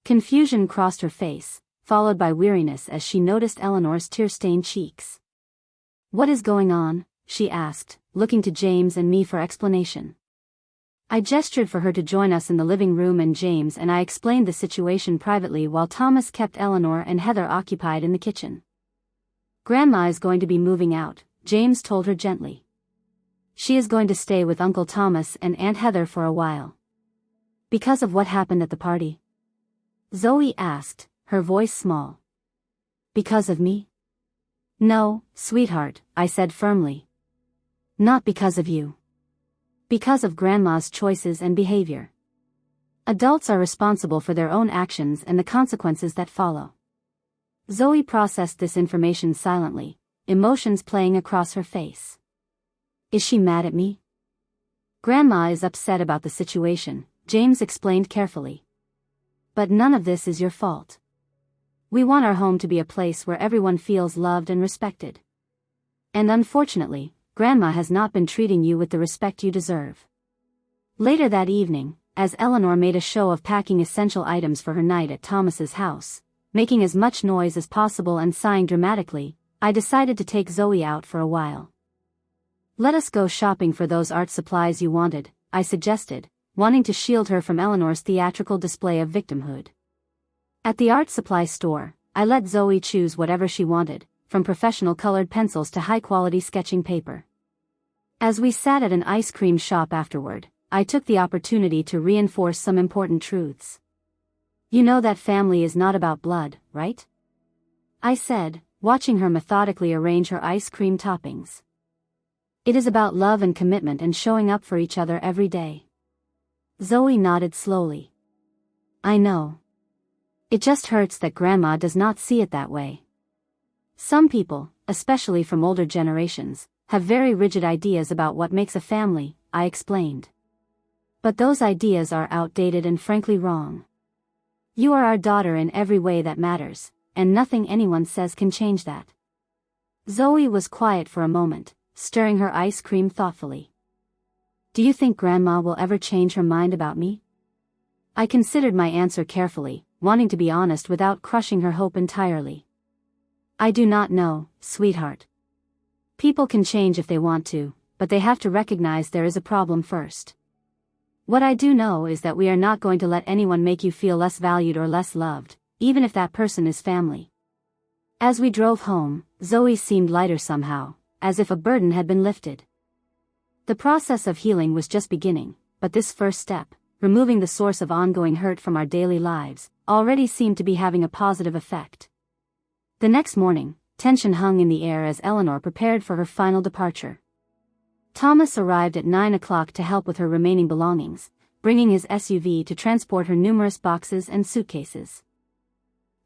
S1: Confusion crossed her face, followed by weariness as she noticed Eleanor's tear-stained cheeks. "What is going on?" she asked, looking to James and me for explanation. I gestured for her to join us in the living room and James and I explained the situation privately while Thomas kept Eleanor and Heather occupied in the kitchen. "Grandma is going to be moving out," James told her gently. "She is going to stay with Uncle Thomas and Aunt Heather for a while." "Because of what happened at the party?" Zoe asked, her voice small. "Because of me?" "No, sweetheart," I said firmly. "Not because of you. Because of Grandma's choices and behavior. Adults are responsible for their own actions and the consequences that follow." Zoe processed this information silently, emotions playing across her face. "Is she mad at me?" "Grandma is upset about the situation," James explained carefully. But none of this is your fault. We want our home to be a place where everyone feels loved and respected. And unfortunately, Grandma has not been treating you with the respect you deserve." Later that evening, as Eleanor made a show of packing essential items for her night at Thomas's house, making as much noise as possible and sighing dramatically, I decided to take Zoe out for a while. "Let us go shopping for those art supplies you wanted," I suggested, wanting to shield her from Eleanor's theatrical display of victimhood. At the art supply store, I let Zoe choose whatever she wanted, from professional colored pencils to high-quality sketching paper. As we sat at an ice cream shop afterward, I took the opportunity to reinforce some important truths. "You know that family is not about blood, right?" I said, watching her methodically arrange her ice cream toppings. "It is about love and commitment and showing up for each other every day." Zoe nodded slowly. "I know. It just hurts that Grandma does not see it that way. Some people, especially from older generations, have very rigid ideas about what makes a family," I explained. "But those ideas are outdated and frankly wrong. You are our daughter in every way that matters, and nothing anyone says can change that." Zoe was quiet for a moment, stirring her ice cream thoughtfully. "Do you think Grandma will ever change her mind about me?" I considered my answer carefully, wanting to be honest without crushing her hope entirely. "I do not know, sweetheart. People can change if they want to, but they have to recognize there is a problem first. What I do know is that we are not going to let anyone make you feel less valued or less loved, even if that person is family." As we drove home, Zoe seemed lighter somehow, as if a burden had been lifted. The process of healing was just beginning, but this first step, removing the source of ongoing hurt from our daily lives, already seemed to be having a positive effect. The next morning, tension hung in the air as Eleanor prepared for her final departure. Thomas arrived at 9 o'clock to help with her remaining belongings, bringing his SUV to transport her numerous boxes and suitcases.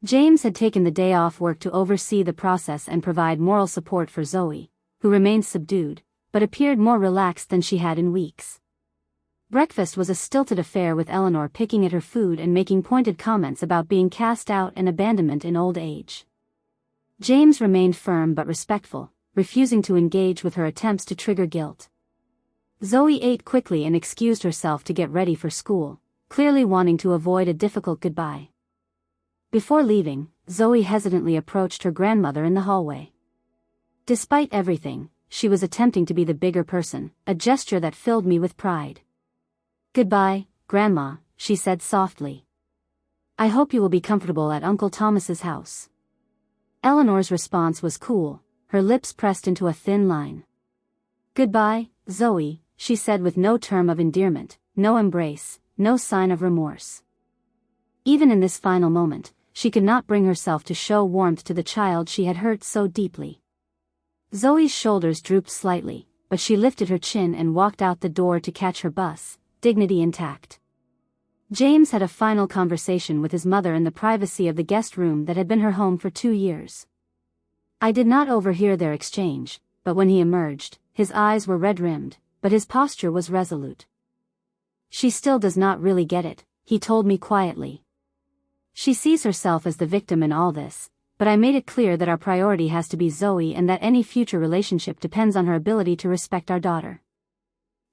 S1: James had taken the day off work to oversee the process and provide moral support for Zoe, who remained subdued, but appeared more relaxed than she had in weeks. Breakfast was a stilted affair with Eleanor picking at her food and making pointed comments about being cast out and abandonment in old age. James remained firm but respectful, refusing to engage with her attempts to trigger guilt. Zoe ate quickly and excused herself to get ready for school, clearly wanting to avoid a difficult goodbye. Before leaving, Zoe hesitantly approached her grandmother in the hallway. Despite everything, she was attempting to be the bigger person, a gesture that filled me with pride. "Goodbye, Grandma," she said softly. "I hope you will be comfortable at Uncle Thomas's house." Eleanor's response was cool, her lips pressed into a thin line. "Goodbye, Zoe," she said with no term of endearment, no embrace, no sign of remorse. Even in this final moment, she could not bring herself to show warmth to the child she had hurt so deeply. Zoe's shoulders drooped slightly, but she lifted her chin and walked out the door to catch her bus, dignity intact. James had a final conversation with his mother in the privacy of the guest room that had been her home for 2 years. I did not overhear their exchange, but when he emerged, his eyes were red-rimmed, but his posture was resolute. "She still does not really get it," he told me quietly. "She sees herself as the victim in all this, but I made it clear that our priority has to be Zoe and that any future relationship depends on her ability to respect our daughter."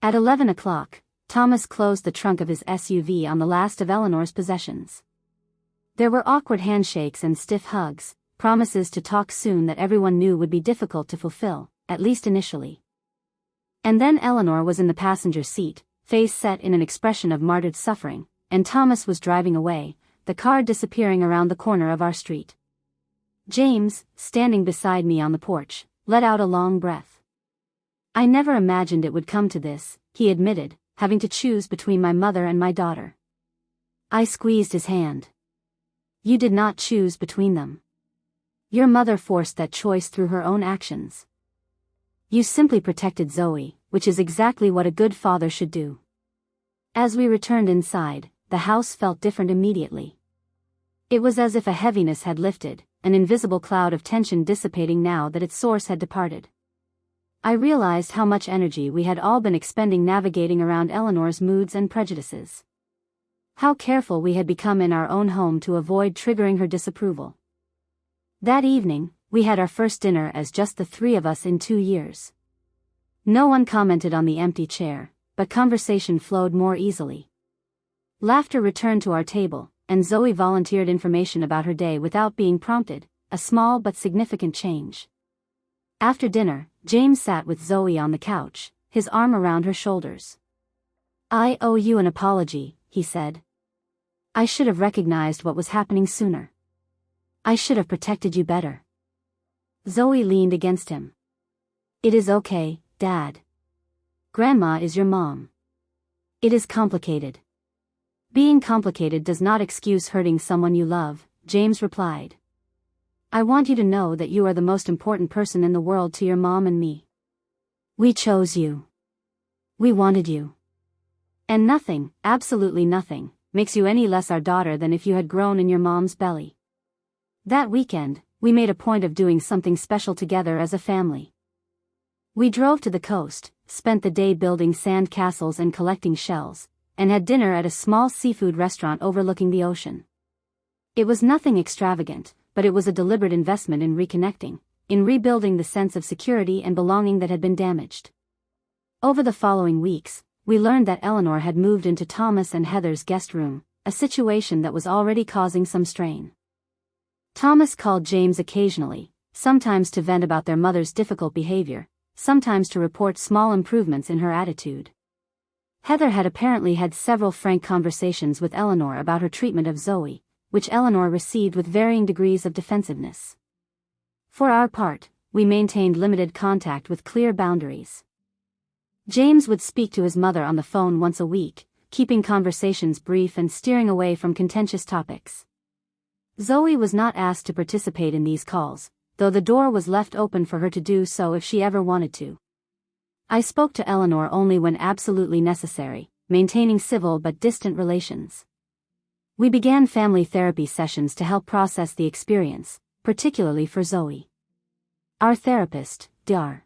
S1: At 11 o'clock, Thomas closed the trunk of his SUV on the last of Eleanor's possessions. There were awkward handshakes and stiff hugs, promises to talk soon that everyone knew would be difficult to fulfill, at least initially. And then Eleanor was in the passenger seat, face set in an expression of martyred suffering, and Thomas was driving away, the car disappearing around the corner of our street. James, standing beside me on the porch, let out a long breath. "I never imagined it would come to this," he admitted, having to choose between my mother and my daughter. I squeezed his hand. "You did not choose between them. Your mother forced that choice through her own actions. You simply protected Zoe, which is exactly what a good father should do." As we returned inside, the house felt different immediately. It was as if a heaviness had lifted, an invisible cloud of tension dissipating now that its source had departed. I realized how much energy we had all been expending navigating around Eleanor's moods and prejudices. How careful we had become in our own home to avoid triggering her disapproval. That evening, we had our first dinner as just the three of us in 2 years. No one commented on the empty chair, but conversation flowed more easily. Laughter returned to our table, and Zoe volunteered information about her day without being prompted, a small but significant change. After dinner, James sat with Zoe on the couch, his arm around her shoulders. "I owe you an apology," he said. "I should have recognized what was happening sooner. I should have protected you better." Zoe leaned against him. "It is okay, Dad. Grandma is your mom. It is complicated." "Being complicated does not excuse hurting someone you love," James replied. "I want you to know that you are the most important person in the world to your mom and me. We chose you. We wanted you. And nothing, absolutely nothing, makes you any less our daughter than if you had grown in your mom's belly." That weekend, we made a point of doing something special together as a family. We drove to the coast, spent the day building sand castles and collecting shells, and had dinner at a small seafood restaurant overlooking the ocean. It was nothing extravagant, but it was a deliberate investment in reconnecting, in rebuilding the sense of security and belonging that had been damaged. Over the following weeks, we learned that Eleanor had moved into Thomas and Heather's guest room, a situation that was already causing some strain. Thomas called James occasionally, sometimes to vent about their mother's difficult behavior, sometimes to report small improvements in her attitude. Heather had apparently had several frank conversations with Eleanor about her treatment of Zoe, which Eleanor received with varying degrees of defensiveness. For our part, we maintained limited contact with clear boundaries. James would speak to his mother on the phone once a week, keeping conversations brief and steering away from contentious topics. Zoe was not asked to participate in these calls, though the door was left open for her to do so if she ever wanted to. I spoke to Eleanor only when absolutely necessary, maintaining civil but distant relations. We began family therapy sessions to help process the experience, particularly for Zoe. Our therapist, Dr.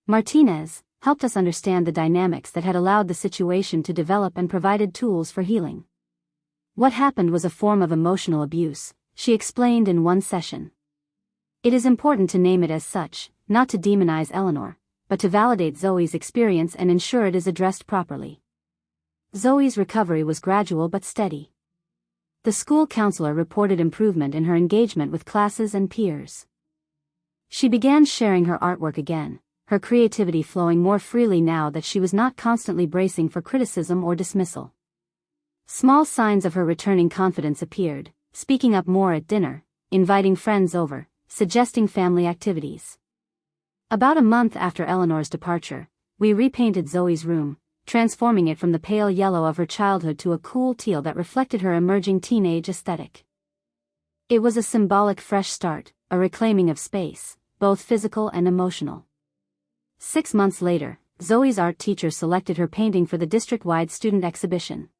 S1: Martinez, helped us understand the dynamics that had allowed the situation to develop and provided tools for healing. What happened was a form of emotional abuse, she explained in one session. It is important to name it as such, not to demonize Eleanor, but to validate Zoe's experience and ensure it is addressed properly. Zoe's recovery was gradual but steady. The school counselor reported improvement in her engagement with classes and peers. She began sharing her artwork again, her creativity flowing more freely now that she was not constantly bracing for criticism or dismissal. Small signs of her returning confidence appeared, speaking up more at dinner, inviting friends over, suggesting family activities. About a month after Eleanor's departure, we repainted Zoe's room, transforming it from the pale yellow of her childhood to a cool teal that reflected her emerging teenage aesthetic. It was a symbolic fresh start, a reclaiming of space, both physical and emotional. 6 months later, Zoe's art teacher selected her painting for the district-wide student exhibition.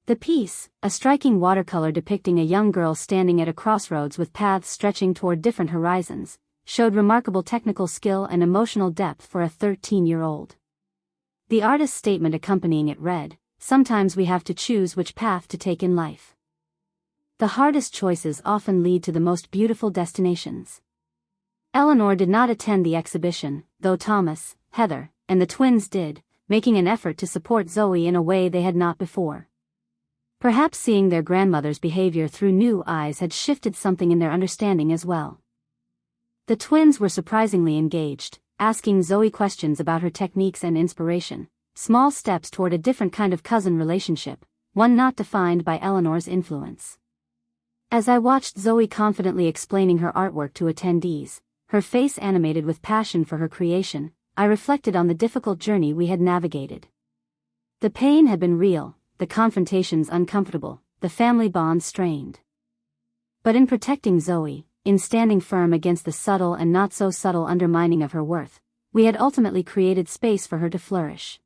S1: The piece, a striking watercolor depicting a young girl standing at a crossroads with paths stretching toward different horizons, showed remarkable technical skill and emotional depth for a 13-year-old. The artist's statement accompanying it read, "Sometimes we have to choose which path to take in life. The hardest choices often lead to the most beautiful destinations." Eleanor did not attend the exhibition, though Thomas, Heather, and the twins did, making an effort to support Zoe in a way they had not before. Perhaps seeing their grandmother's behavior through new eyes had shifted something in their understanding as well. The twins were surprisingly engaged, asking Zoe questions about her techniques and inspiration, small steps toward a different kind of cousin relationship, one not defined by Eleanor's influence. As I watched Zoe confidently explaining her artwork to attendees, her face animated with passion for her creation, I reflected on the difficult journey we had navigated. The pain had been real, the confrontations uncomfortable, the family bonds strained. But in protecting Zoe, in standing firm against the subtle and not so subtle undermining of her worth, we had ultimately created space for her to flourish.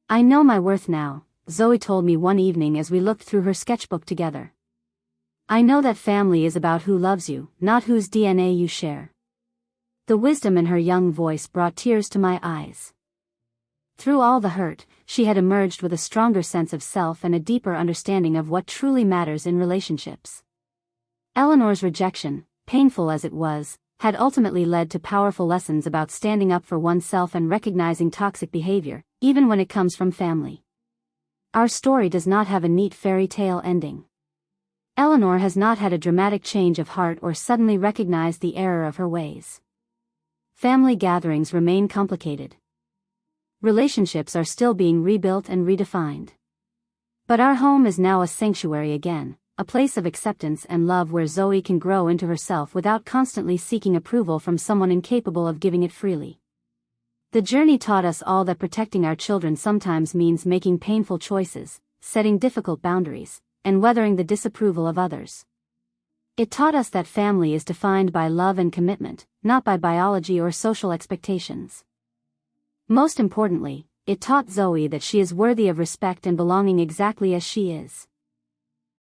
S1: "I know my worth now," Zoe told me one evening as we looked through her sketchbook together. "I know that family is about who loves you, not whose DNA you share." The wisdom in her young voice brought tears to my eyes. Through all the hurt, she had emerged with a stronger sense of self and a deeper understanding of what truly matters in relationships. Eleanor's rejection, painful as it was, had ultimately led to powerful lessons about standing up for oneself and recognizing toxic behavior, even when it comes from family. Our story does not have a neat fairy tale ending. Eleanor has not had a dramatic change of heart or suddenly recognized the error of her ways. Family gatherings remain complicated. Relationships are still being rebuilt and redefined. But our home is now a sanctuary again, a place of acceptance and love where Zoe can grow into herself without constantly seeking approval from someone incapable of giving it freely. The journey taught us all that protecting our children sometimes means making painful choices, setting difficult boundaries, and weathering the disapproval of others. It taught us that family is defined by love and commitment, not by biology or social expectations. Most importantly, it taught Zoe that she is worthy of respect and belonging exactly as she is.